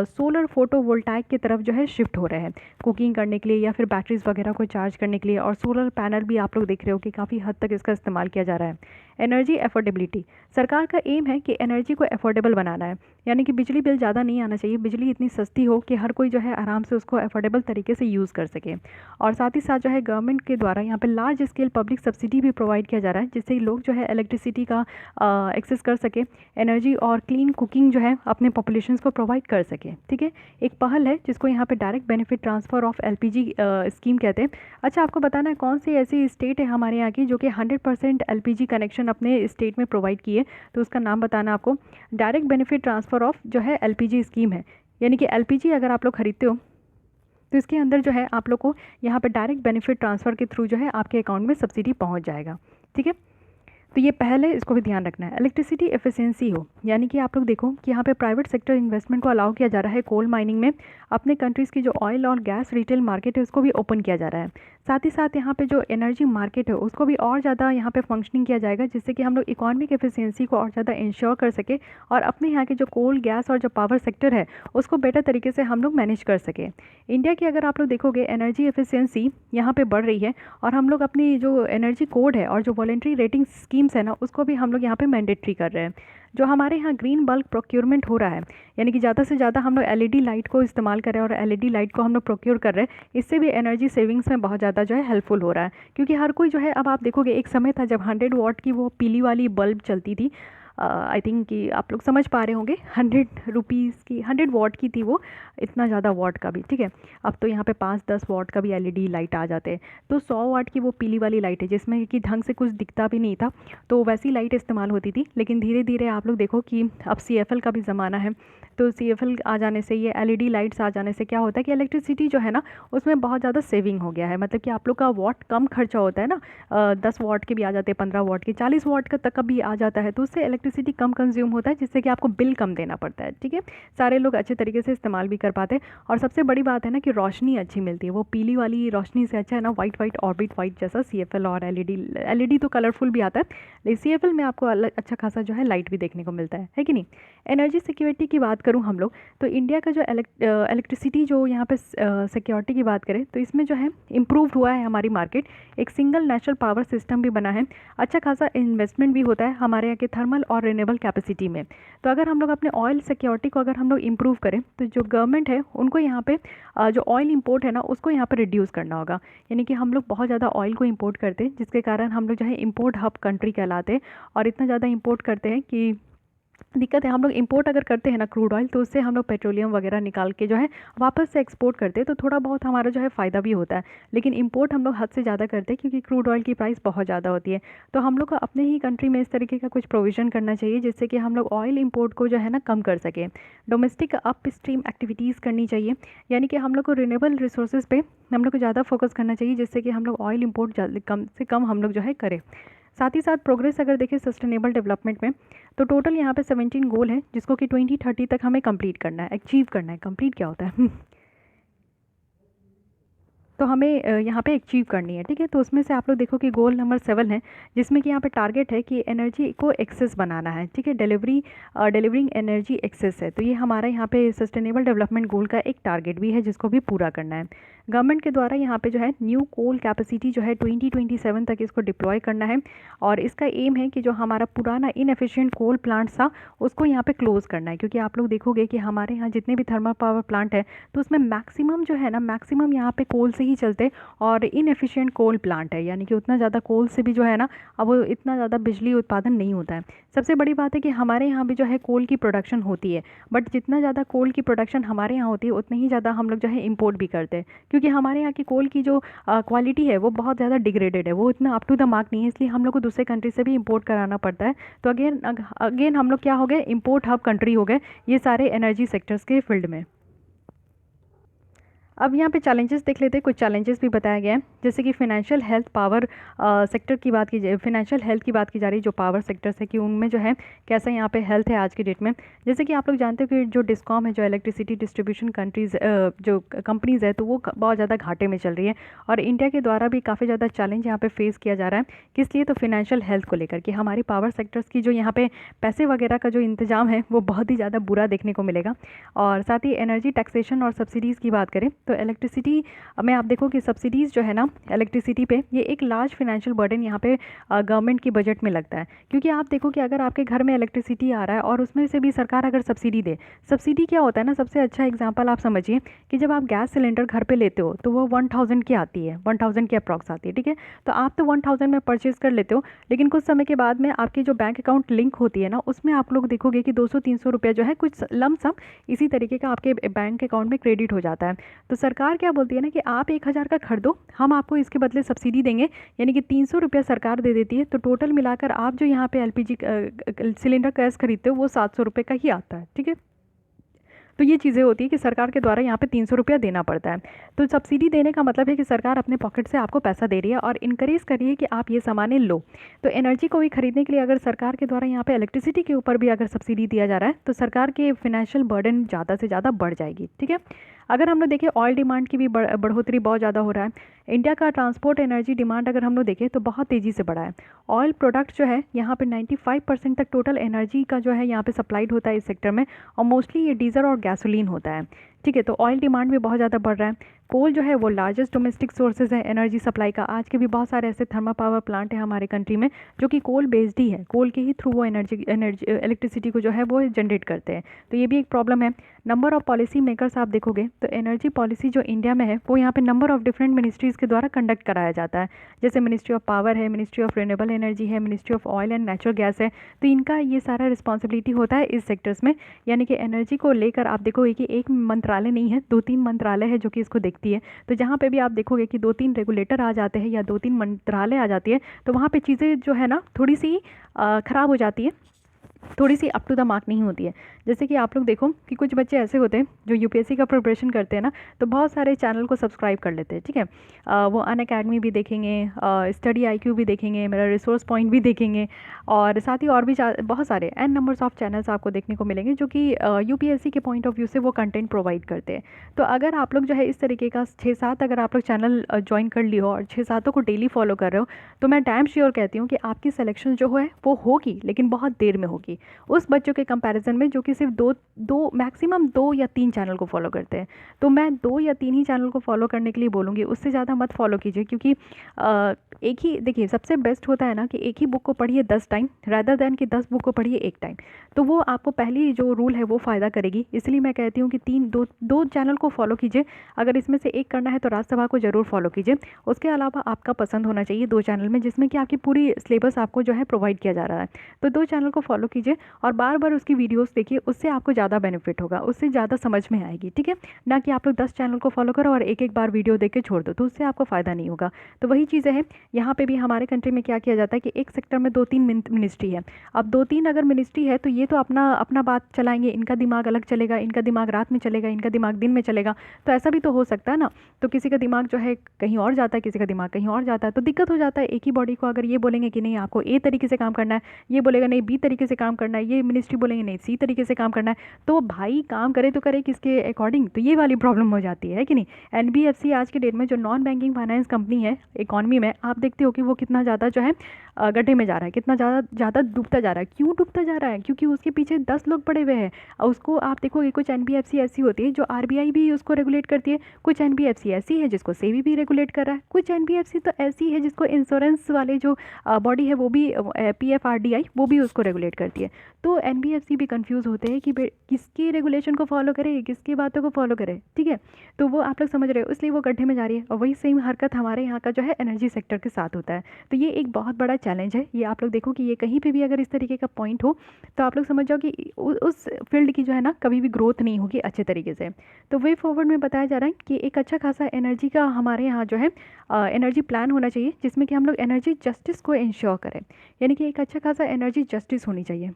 सोलर फोटोवोल्टाइक की तरफ जो है शिफ्ट हो रहे हैं कुकिंग करने के लिए या फिर बैटरीज वगैरह को चार्ज करने के लिए। और सोलर पैनल भी आप लोग देख रहे हो कि काफ़ी हद तक इसका इस्तेमाल किया जा रहा है। एनर्जी अफोर्डेबिलिटी, सरकार का एम है कि एनर्जी को अफोर्डेबल बनाना है, यानी कि बिजली बिल ज़्यादा नहीं आना चाहिए, बिजली इतनी सस्ती हो कि हर कोई जो है आराम से उसको अफोर्डेबल तरीके से यूज़ कर सके। और साथ ही साथ जो है गवर्नमेंट के द्वारा यहाँ पे लार्ज स्केल पब्लिक सब्सिडी भी प्रोवाइड किया जा रहा है जिससे लोग जो है इलेक्ट्रिसिटी का एक्सेस कर सके, एनर्जी और क्लीन कुकिंग जो है अपने पॉपुलेशन को प्रोवाइड कर सके। ठीक है, एक पहल है जिसको यहाँ पे direct benefit transfer of LPG scheme कहते हैं। अच्छा, आपको बताना है कौन सी ऐसी स्टेट है हमारे यहाँ की जो कि 100% एलपीजी कनेक्शन अपने स्टेट में प्रोवाइड किए, तो उसका नाम बताना आपको। डायरेक्ट बेनिफिट ट्रांसफ़र ऑफ जो है एलपीजी स्कीम है, यानी कि एलपीजी अगर आप लोग खरीदते हो तो इसके अंदर जो है आप लोग को यहाँ पर डायरेक्ट बेनिफिट ट्रांसफ़र के थ्रू जो है आपके अकाउंट में सब्सिडी पहुँच जाएगा। ठीक है, तो ये पहले इसको भी ध्यान रखना है। इलेक्ट्रिसिटी एफिशिएंसी हो, यानी कि आप लोग देखो कि यहाँ पे प्राइवेट सेक्टर इन्वेस्टमेंट को अलाउ किया जा रहा है कोल माइनिंग में। अपने कंट्रीज़ की जो ऑयल और गैस रिटेल मार्केट है उसको भी ओपन किया जा रहा है। साथ ही साथ यहाँ पे जो एनर्जी मार्केट है उसको भी और ज़्यादा यहाँ पे फंक्शनिंग किया जाएगा जिससे कि हम लोग इकोनॉमिक एफिशिएंसी को और ज़्यादा इंश्योर कर सके और अपने यहाँ के जो कोल गैस और जो पावर सेक्टर है उसको बेटर तरीके से हम लोग मैनेज कर सके। इंडिया की अगर आप लोग देखोगे एनर्जी एफिशिएंसी यहाँ पे बढ़ रही है और हम लोग अपनी जो एनर्जी कोड है और जो वॉलंटरी रेटिंग स्कीम्स है ना उसको भी हम लोग यहाँ पे मैंडेटरी कर रहे हैं। जो हमारे यहाँ ग्रीन बल्क प्रोक्योरमेंट हो रहा है, यानी कि ज़्यादा से ज़्यादा हम लोग एलईडी लाइट को इस्तेमाल कर रहे हैं और एलईडी लाइट को हम लोग प्रोक्योर कर रहे हैं, इससे भी एनर्जी सेविंग्स में बहुत ज़्यादा जो है हेल्पफुल हो रहा है। क्योंकि हर कोई जो है, अब आप देखोगे एक समय था जब 100 वाट की वो पीली वाली बल्ब चलती थी, आई थिंक कि आप लोग समझ पा रहे होंगे, 100 रुपीज़ की 100 वाट की थी वो, इतना ज़्यादा वाट का भी। ठीक है, अब तो यहाँ पे 5-10 वाट का भी एलईडी लाइट आ जाते हैं। तो 100 वाट की वो पीली वाली लाइट है जिसमें कि ढंग से कुछ दिखता भी नहीं था, तो वैसी लाइट इस्तेमाल होती थी। लेकिन धीरे धीरे आप लोग देखो कि अब CFL का भी ज़माना है, तो CFL आ जाने से, ये एलईडी लाइट्स आ जाने से क्या होता है कि इलेक्ट्रिसिटी जो है ना उसमें बहुत ज़्यादा सेविंग हो गया है। मतलब कि आप लोग का वाट कम खर्चा होता है ना, 10 वाट के भी आ जाते हैं, 15 वाट के, 40 वाट का तक का भी आ जाता है, तो उससे इलेक्ट्रिसिटी कम कंज्यूम होता है जिससे कि आपको बिल कम देना पड़ता है। ठीक है, सारे लोग अच्छे तरीके से इस्तेमाल भी कर पाते हैं। और सबसे बड़ी बात है ना कि रोशनी अच्छी मिलती है, वो पीली वाली रोशनी से अच्छा है ना वाइट वाइट ऑर्बिट वाइट जैसा CFL और एलईडी तो कलरफुल भी आता है, लेकिन CFL में आपको अच्छा खासा जो है लाइट भी देखने को मिलता है कि नहीं। एनर्जी सिक्योरिटी की बात करूँ हम लोग तो इंडिया का जो इलेक्ट्रिसिटी जो यहाँ पे सिक्योरिटी की बात करें तो इसमें जो है इम्प्रूव हुआ है हमारी मार्केट, एक सिंगल नेशनल पावर सिस्टम भी बना है, अच्छा खासा इन्वेस्टमेंट भी होता है हमारे यहाँ के थर्मल और रिन्यूएबल कैपेसिटी में। तो अगर हम लोग अपने ऑयल सिक्योरिटी को अगर हम लोग इम्प्रूव करें तो जो गवर्नमेंट है उनको यहाँ पे जो ऑयल इंपोर्ट है ना उसको यहाँ पे रिड्यूस करना होगा। यानी कि हम लोग बहुत ज़्यादा ऑयल को इंपोर्ट करते हैं जिसके कारण हम लोग जो है इंपोर्ट हब कंट्री कहलाते हैं, और इतना ज़्यादा इंपोर्ट करते हैं कि दिक्कत है। हम लोग इंपोर्ट अगर करते हैं ना क्रूड ऑयल तो उससे हम लोग पेट्रोलियम वगैरह निकाल के जो है वापस से एक्सपोर्ट करते हैं, तो थोड़ा बहुत हमारा जो है फ़ायदा भी होता है। लेकिन इंपोर्ट हम लोग हद से ज़्यादा करते हैं क्योंकि क्रूड ऑयल की प्राइस बहुत ज़्यादा होती है। तो हम लोग को अपने ही कंट्री में इस तरीके का कुछ प्रोविज़न करना चाहिए जिससे कि हम लोग ऑयल इंपोर्ट को जो है ना कम कर सकें। डोमेस्टिक अप स्ट्रीम एक्टिविटीज़ करनी चाहिए, यानी कि हम लोग को रिन्यूएबल रिसोर्सेज पे हम लोग को ज़्यादा फोकस करना चाहिए जिससे कि हम लोग ऑयल इंपोर्ट कम से कम हम लोग जो है करें। साथ ही साथ प्रोग्रेस अगर देखें सस्टेनेबल डेवलपमेंट में तो टोटल यहाँ पे 17 गोल है जिसको कि 2030 तक हमें कंप्लीट करना है, अचीव करना है। कंप्लीट क्या होता है तो हमें यहाँ पे अचीव करनी है। ठीक है, तो उसमें से आप लोग देखो कि गोल नंबर 7 है जिसमें कि यहाँ पे टारगेट है कि एनर्जी को एक्सेस बनाना है। ठीक है, डिलीवरिंग एनर्जी एक्सेस है, तो ये हमारा यहाँ पे सस्टेनेबल डेवलपमेंट गोल का एक टारगेट भी है जिसको भी पूरा करना है। गवर्नमेंट के द्वारा यहाँ पे जो है न्यू कोल कैपेसिटी जो है 2027 तक इसको डिप्लॉय करना है, और इसका एम है कि जो हमारा पुराना इनएफिशिएंट कोल प्लांट था उसको यहाँ पे क्लोज़ करना है। क्योंकि आप लोग देखोगे कि हमारे यहाँ जितने भी थर्मल पावर प्लांट है तो उसमें मैक्सिमम जो है ना मैक्सिमम यहाँ पे कोल से ही चलते और इनएफिशिएंट कोल प्लांट है, यानी कि उतना ज़्यादा कोल से भी जो है ना अब इतना ज़्यादा बिजली उत्पादन नहीं होता है। सबसे बड़ी बात है कि हमारे यहाँ भी जो है कोल की प्रोडक्शन होती है, बट जितना ज़्यादा कोल की प्रोडक्शन हमारे यहाँ होती है उतनी ही ज़्यादा हम लोग जो है इम्पोर्ट भी करते हैं, क्योंकि हमारे यहाँ की कोल की जो क्वालिटी है वो बहुत ज़्यादा डिग्रेडेड है, वो इतना अप टू द मार्क नहीं है, इसलिए हम लोग को दूसरे कंट्री से भी इंपोर्ट कराना पड़ता है। तो अगेन हम लोग क्या हो गए, इंपोर्ट हब कंट्री हो गए ये सारे एनर्जी सेक्टर्स के फील्ड में। अब यहाँ पे चैलेंजेस देख लेते हैं, कुछ चैलेंजेस भी बताया गया है, जैसे कि फिनेंशियल हेल्थ पावर सेक्टर की बात की जाए, फिनेंशियल हेल्थ की बात की जा रही है, जो पावर सेक्टर्स है कि उनमें जो है कैसा यहाँ पे हेल्थ है आज की डेट में। जैसे कि आप लोग जानते हो कि जो डिस्कॉम है, जो इलेक्ट्रिसिटी डिस्ट्रीब्यूशन कंट्रीज जो कंपनीज़ है, तो वो बहुत ज़्यादा घाटे में चल रही है और इंडिया के द्वारा भी काफ़ी ज़्यादा चैलेंज यहाँ पे फेस किया जा रहा है। किस लिए? तो फिनेंशियल हेल्थ को लेकर कि हमारी पावर सेक्टर्स की जो यहाँ पे पैसे वगैरह का जो इंतजाम है वो बहुत ही ज़्यादा बुरा देखने को मिलेगा। और साथ ही एनर्जी टैक्सेशन और सब्सिडीज़ की बात करें तो इलेक्ट्रिसिटी में आप देखो कि सब्सिडीज़ जो है ना इलेक्ट्रिसिटी पे, ये एक लार्ज फाइनेंशियल बर्डन यहाँ पे गवर्नमेंट की बजट में लगता है। क्योंकि आप देखो कि अगर आपके घर में इलेक्ट्रिसिटी आ रहा है और उसमें से भी सरकार अगर सब्सिडी दे, सब्सिडी क्या होता है ना, सबसे अच्छा एग्जांपल आप समझिए कि जब आप गैस सिलेंडर घर पे लेते हो तो वो 1000 की आती है, 1000 की अप्रॉक्स आती है, ठीक है। तो आप तो 1000 में परचेज कर लेते हो, लेकिन कुछ समय के बाद में आपकी जो बैंक अकाउंट लिंक होती है ना, उसमें आप लोग देखोगे कि 200-300 रुपया जो है कुछ लमसम इसी तरीके का आपके बैंक अकाउंट में क्रेडिट हो जाता है। तो सरकार क्या बोलती है ना कि आप 1000 का खरीदो, हम आपको इसके बदले सब्सिडी देंगे, यानी कि 300 रुपया सरकार दे देती है। तो टोटल मिलाकर आप जो यहाँ पे एलपीजी सिलेंडर गैस खरीदते हो वो 700 रुपये का ही आता है, ठीक है। तो ये चीज़ें होती है कि सरकार के द्वारा यहाँ पे 300 रुपया देना पड़ता है। तो सब्सिडी देने का मतलब है कि सरकार अपने पॉकेट से आपको पैसा दे रही है और इनकरेज कर रही है कि आप ये सामानें लो। तो एनर्जी को भी खरीदने के लिए अगर सरकार के द्वारा यहाँ पे इलेक्ट्रिसिटी के ऊपर भी अगर सब्सिडी दिया जा रहा है तो सरकार के फिनेंशियल बर्डन ज़्यादा से ज़्यादा बढ़ जाएगी, ठीक है। अगर हम लोग देखें ऑयल डिमांड की भी बढ़ोतरी बहुत ज़्यादा हो रहा है। इंडिया का ट्रांसपोर्ट एनर्जी डिमांड अगर हम लोग देखें तो बहुत तेज़ी से बढ़ा है। ऑयल प्रोडक्ट जो है यहाँ पे 95% तक टोटल एनर्जी का जो है यहाँ पे सप्लाइड होता है इस सेक्टर में, और मोस्टली ये डीजल और गैसोलीन होता है, ठीक है। तो ऑयल डिमांड भी बहुत ज़्यादा बढ़ रहा है। कोल जो है वो लार्जेस्ट डोमेस्टिक सोर्सेज है एनर्जी सप्लाई का। आज के भी बहुत सारे ऐसे थर्मल पावर प्लांट है हमारे कंट्री में जो कि कोल बेस्ड ही है, कोल के ही थ्रू वो एनर्जी इलेक्ट्रिसिटी को जो है वो जनरेट करते हैं। तो ये भी एक प्रॉब्लम है। नंबर ऑफ पॉलिसी मेकर्स आप देखोगे तो एनर्जी पॉलिसी जो इंडिया में है वो यहाँ पे नंबर ऑफ डिफरेंट मिनिस्ट्रीज़ के द्वारा कंडक्ट कराया जाता है। जैसे मिनिस्ट्री ऑफ पावर है, मिनिस्ट्री ऑफ रिन्यूएबल एनर्जी है, ministry of oil and natural gas है। तो इनका ये सारा रिस्पॉन्सिबिलिटी होता है इस सेक्टर्स में। यानी कि एनर्जी को लेकर आप देखोगे कि एक मंत्रालय नहीं है, 2-3 मंत्रालय है जो कि इसको देखती है। तो जहाँ पे भी आप देखोगे कि 2-3 रेगुलेटर आ जाते हैं या 2-3 मंत्रालय आ जाती है, तो वहाँ पे चीज़ें जो है ना थोड़ी सी ख़राब हो जाती है, थोड़ी सी अप टू द मार्क नहीं होती है। जैसे कि आप लोग देखो कि कुछ बच्चे ऐसे होते हैं जो यूपीएससी का प्रिपरेशन करते हैं ना, तो बहुत सारे चैनल को सब्सक्राइब कर लेते हैं, ठीक है। वो अनअकैडमी भी देखेंगे, स्टडी आईक्यू भी देखेंगे, मेरा रिसोर्स पॉइंट भी देखेंगे, और साथ ही और भी बहुत सारे एन नंबर्स ऑफ चैनल्स आपको देखने को मिलेंगे जो कि यूपीएससी के पॉइंट ऑफ व्यू से वो कंटेंट प्रोवाइड करते हैं। तो अगर आप लोग जो है इस तरीके का 6-7 अगर आप लोग चैनल ज्वाइन कर लियो और 6-7 को डेली फॉलो कर रहे हो, तो मैं डैम श्योर कहती हूँ कि आपकी सिलेक्शन जो है वो होगी, लेकिन बहुत देर में होगी उस बच्चों के कंपैरिजन में जो कि सिर्फ दो मैक्सिमम 2 या 3 चैनल को फॉलो करते हैं। तो मैं 2 या 3 ही चैनल को फॉलो करने के लिए बोलूँगी, उससे ज़्यादा मत फॉलो कीजिए। क्योंकि एक ही देखिए, सबसे बेस्ट होता है ना कि एक ही बुक को पढ़िए 10 टाइम रादर दैन कि 10 बुक को पढ़िए एक टाइम। तो वो आपको पहली जो रूल है वो फ़ायदा करेगी। इसलिए मैं कहती हूँ कि 2 चैनल को फॉलो कीजिए। अगर इसमें से एक करना है तो राजसभा को ज़रूर फॉलो कीजिए। उसके अलावा आपका पसंद होना चाहिए 2 चैनल में जिसमें कि आपकी पूरी सिलेबस आपको जो है प्रोवाइड किया जा रहा है। तो 2 चैनल को फॉलो कीजिए और बार बार उसकी वीडियोस देखिए, उससे आपको ज़्यादा बेनिफिट होगा, उससे ज़्यादा समझ में आएगी, ठीक है। ना कि आप लोग 10 चैनल को फॉलो करो और एक बार वीडियो देख के छोड़ दो, तो उससे आपको फ़ायदा नहीं होगा। तो वही चीज़ें हैं यहाँ पे भी हमारे कंट्री में क्या किया जाता है कि एक सेक्टर में 2-3 मिनिस्ट्री है। अब 2-3 अगर मिनिस्ट्री है तो ये तो अपना अपना बात चलाएंगे, इनका दिमाग अलग चलेगा, इनका दिमाग रात में चलेगा, इनका दिमाग दिन में चलेगा। तो ऐसा भी तो हो सकता है ना। तो किसी का दिमाग जो है कहीं और जाता है, किसी का दिमाग कहीं और जाता है, तो दिक्कत हो जाता है। एक ही बॉडी को अगर ये बोलेंगे कि नहीं आपको ए तरीके से काम करना है, ये बोलेगा नहीं बी तरीके से काम करना है, ये मिनिस्ट्री बोलेंगे नहीं सी तरीके से काम करना है, तो भाई काम करे तो करे किसके अकॉर्डिंग। तो ये वाली प्रॉब्लम हो जाती है कि नहीं। एनबीएफसी आज के डेट में जो नॉन बैंकिंग फाइनेंस कंपनी है इकॉनमी में, आप देखते हो कि वो कितना ज़्यादा जो है गड्ढे में जा रहा है, कितना ज़्यादा डूबता जा रहा है। क्यों डूबता जा रहा है? क्योंकि उसके पीछे 10 लोग पड़े हुए हैं। और उसको आप देखोगे कुछ एनबीएफसी ऐसी होती है जो आरबीआई भी उसको रेगुलेट करती है, कुछ एनबीएफसी ऐसी है जिसको सेबी भी रेगुलेट कर रहा है, कुछ एनबीएफसी तो ऐसी है जिसको इंश्योरेंस वाले जो बॉडी है वो भी पीएफआरडीआई वो भी उसको रेगुलेट करती है। तो एनबीएफसी भी कंफ्यूज होते हैं कि किसकी रेगुलेशन को फॉलो करे, किसकी बातों को फॉलो करे, ठीक है। तो वो आप लोग समझ रहे हो, इसलिए वो गड्ढे में जा रही है। और वही सेम हरकत हमारे यहाँ का जो है एनर्जी सेक्टर के साथ होता है। तो ये एक बहुत बड़ा चैलेंज है। ये आप लोग देखो कि ये कहीं पे भी अगर इस तरीके का पॉइंट हो तो आप लोग समझ जाओ कि उस फील्ड की जो है ना कभी भी ग्रोथ नहीं होगी अच्छे तरीके से। तो वे फॉरवर्ड में बताया जा रहा है कि एक अच्छा खासा एनर्जी का हमारे यहाँ जो है एनर्जी प्लान होना चाहिए जिसमें कि हम लोग एनर्जी जस्टिस को इंश्योर करें। यानी कि एक अच्छा खासा एनर्जी जस्टिस होनी चाहिए।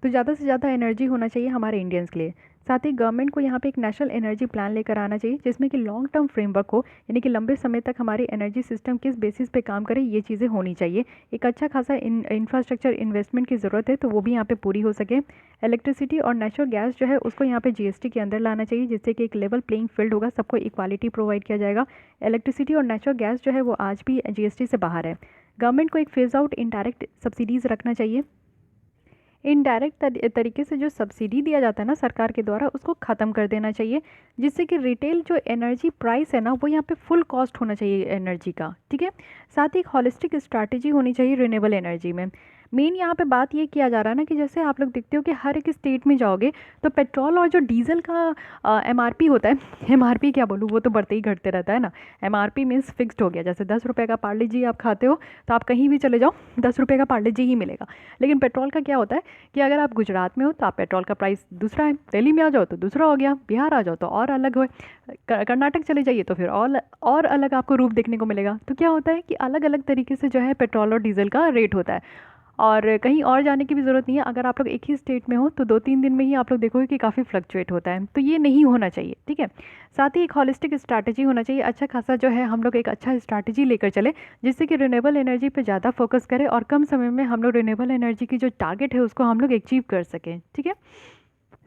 तो ज़्यादा से ज़्यादा एनर्जी होना चाहिए हमारे इंडियंस के लिए। साथ ही गवर्नमेंट को यहाँ पे एक नेशनल एनर्जी प्लान लेकर आना चाहिए जिसमें कि लॉन्ग टर्म फ्रेमवर्क हो, यानी कि लंबे समय तक हमारी एनर्जी सिस्टम किस बेसिस पे काम करे, ये चीज़ें होनी चाहिए। एक अच्छा खासा इंफ्रास्ट्रक्चर इन्वेस्टमेंट की ज़रूरत है, तो वो भी यहाँ पे पूरी हो सके। इलेक्ट्रिसिटी और नेचुरल गैस जो है उसको यहाँ पे जीएसटी के अंदर लाना चाहिए, जिससे कि एक लेवल प्लेइंग फील्ड होगा, सबको इक्वालिटी प्रोवाइड किया जाएगा। इलेक्ट्रिसिटी और नेचुरल गैस जो है वो आज भी जीएसटी से बाहर है। गवर्नमेंट को एक फेज आउट इनडायरेक्ट सब्सिडीज़ रखना चाहिए। इनडायरेक्ट तरीके से जो सब्सिडी दिया जाता है ना सरकार के द्वारा, उसको ख़त्म कर देना चाहिए, जिससे कि रिटेल जो एनर्जी प्राइस है ना वो यहाँ पे फुल कॉस्ट होना चाहिए एनर्जी का, ठीक है। साथ ही एक हॉलिस्टिक स्ट्रैटेजी होनी चाहिए रिन्यूएबल एनर्जी में। मेन यहाँ पे बात ये किया जा रहा है ना कि जैसे आप लोग देखते हो कि हर एक स्टेट में जाओगे तो पेट्रोल और जो डीजल का एमआरपी होता है, एमआरपी क्या बोलूँ, वो तो बढ़ते ही घटते रहता है ना। एमआरपी मीन्स फिक्स्ड हो गया, जैसे 10 रुपये का पार्ले जी आप खाते हो तो आप कहीं भी चले जाओ 10 रुपये का पार्ले जी ही मिलेगा। लेकिन पेट्रोल का क्या होता है कि अगर आप गुजरात में हो तो आप पेट्रोल का प्राइस दूसरा है, दिल्ली में आ जाओ तो दूसरा हो गया, बिहार आ जाओ तो और अलग हो, कर्नाटक चले जाइए तो फिर और अलग आपको रूप देखने को मिलेगा। तो क्या होता है कि अलग अलग तरीके से जो है पेट्रोल और डीजल का रेट होता है, और कहीं और जाने की भी ज़रूरत नहीं है। अगर आप लोग एक ही स्टेट में हो तो 2-3 दिन में ही आप लोग देखोगे कि काफ़ी फ्लक्चुएट होता है, तो ये नहीं होना चाहिए, ठीक है। साथ ही एक हॉलिस्टिक स्ट्रैटेजी होना चाहिए, अच्छा खासा जो है हम लोग एक अच्छा स्ट्रैटेजी लेकर चले, जिससे कि रिन्यूएबल एनर्जी पे ज़्यादा फोकस करें और कम समय में हम लोग रिन्यूएबल एनर्जी की जो टारगेट है उसको हम लोग अचीव कर सकें, ठीक है।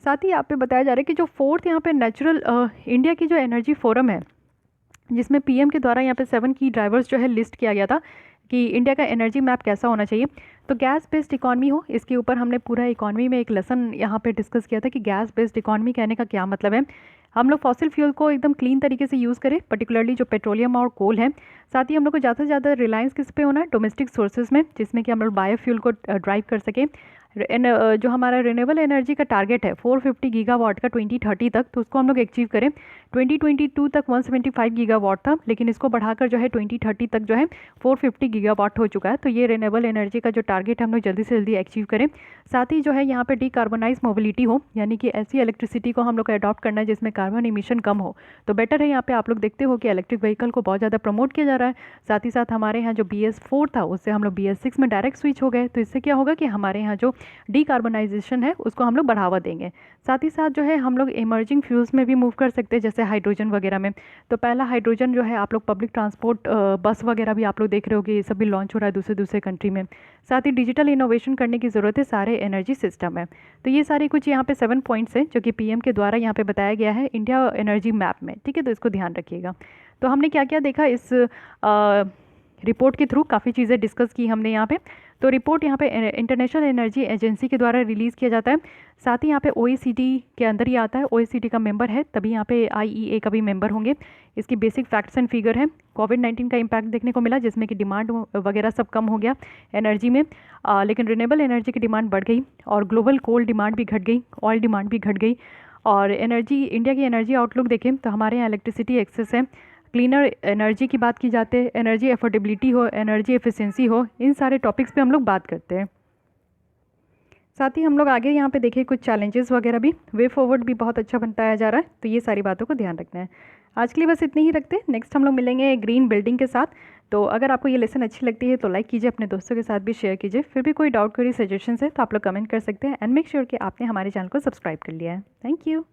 साथ ही यहाँ पे बताया जा रहा है कि जो फोर्थ यहाँ पे नेचुरल इंडिया की जो एनर्जी फोरम है, जिसमें पीएम के द्वारा यहाँ पे 7 की ड्राइवर्स जो है लिस्ट किया गया था कि इंडिया का एनर्जी मैप कैसा होना चाहिए। तो गैस बेस्ड इकॉनमी हो, इसके ऊपर हमने पूरा इकॉनमी में एक लेसन यहाँ पे डिस्कस किया था कि गैस बेस्ड इकॉनमी कहने का क्या मतलब है। हम लोग फॉसिल फ्यूल को एकदम क्लीन तरीके से यूज़ करें, पर्टिकुलरली जो पेट्रोलियम और कोल है। साथ ही हम लोग को ज़्यादा से ज़्यादा रिलायंस किस पे होना है, डोमेस्टिक सोर्सेज में, जिसमें कि हम लोग बायोफ्यूल को ड्राइव कर सकें। जो हमारा रिन्यूएबल एनर्जी का टारगेट है 450 गीगावाट का 2030 तक, तो उसको हम लोग अचीव करें। 2022 तक 175 गीगावाट था, लेकिन इसको बढ़ाकर जो है 2030 तक जो है 450 गीगावाट हो चुका है। तो ये रिन्यूएबल एनर्जी का जो टारगेट है हम लोग जल्दी से जल्दी अचीव करें। साथ ही जो है यहाँ पे डीकार्बोनाइज मोबिलिटी हो, यानी कि ऐसी इलेक्ट्रिसिटी को हम लोग को अडॉप्ट करना है जिसमें कार्बन इमिशन कम हो, तो बेटर है। यहाँ पे आप लोग देखते हो कि इलेक्ट्रिक व्हीकल को बहुत ज़्यादा प्रमोट किया जा रहा है। साथ ही साथ हमारे यहाँ जो BS4 था उससे हम लोग BS6 में डायरेक्ट स्विच हो गए, तो इससे क्या होगा कि हमारे यहाँ जो डीकार्बोनाइजेशन है उसको हम लोग बढ़ावा देंगे। साथ ही साथ जो है हम लोग इमर्जिंग फ्यूल्स में भी मूव कर सकते हैं, जैसे हाइड्रोजन वगैरह में। तो पहला हाइड्रोजन जो है आप लोग पब्लिक ट्रांसपोर्ट बस वगैरह भी आप लोग देख रहे होगे, ये सब भी लॉन्च हो रहा है दूसरे दूसरे कंट्री में। साथ ही डिजिटल इनोवेशन करने की ज़रूरत है सारे एनर्जी सिस्टम में। तो ये सारे कुछ यहाँ पे 7 पॉइंट्स हैं जो कि पीएम के द्वारा यहाँ पे बताया गया है इंडिया एनर्जी मैप में, ठीक है। तो इसको ध्यान रखिएगा। तो हमने क्या क्या देखा इस रिपोर्ट के थ्रू, काफ़ी चीज़ें डिस्कस की हमने यहाँ पे। तो रिपोर्ट यहाँ पे इंटरनेशनल एनर्जी एजेंसी के द्वारा रिलीज़ किया जाता है। साथ ही यहाँ पे OECD के अंदर ही आता है, OECD का मेंबर है, तभी यहाँ पे IEA का भी मेंबर होंगे। इसकी बेसिक फैक्ट्स एंड फिगर है। कोविड-19 का इम्पैक्ट देखने को मिला, जिसमें कि डिमांड वगैरह सब कम हो गया एनर्जी में, लेकिन रिन्यूएबल एनर्जी की डिमांड बढ़ गई और ग्लोबल कोल डिमांड भी घट गई, ऑयल डिमांड भी घट गई। और एनर्जी, इंडिया की एनर्जी आउटलुक देखें तो हमारे यहाँ इलेक्ट्रिसिटी एक्सेस है, क्लीनर एनर्जी की बात की जाती है, एनर्जी एफोर्डेबिलिटी हो, एनर्जी एफिशिएंसी हो, इन सारे टॉपिक्स पे हम लोग बात करते हैं। साथ ही हम लोग आगे यहाँ पे देखें कुछ चैलेंजेस वगैरह भी, वे फॉरवर्ड भी बहुत अच्छा बताया जा रहा है, तो ये सारी बातों को ध्यान रखना है। आज के लिए बस इतनी ही रखते हैं, नेक्स्ट हम लोग मिलेंगे ग्रीन बिल्डिंग के साथ। तो अगर आपको ये लेसन अच्छी लगती है तो लाइक कीजिए, अपने दोस्तों के साथ भी शेयर कीजिए। फिर भी कोई डाउट, कोई सजेशन है तो आप लोग कमेंट कर सकते हैं, एंड मेक श्योर कि आपने हमारे चैनल को सब्सक्राइब कर लिया है। Thank you.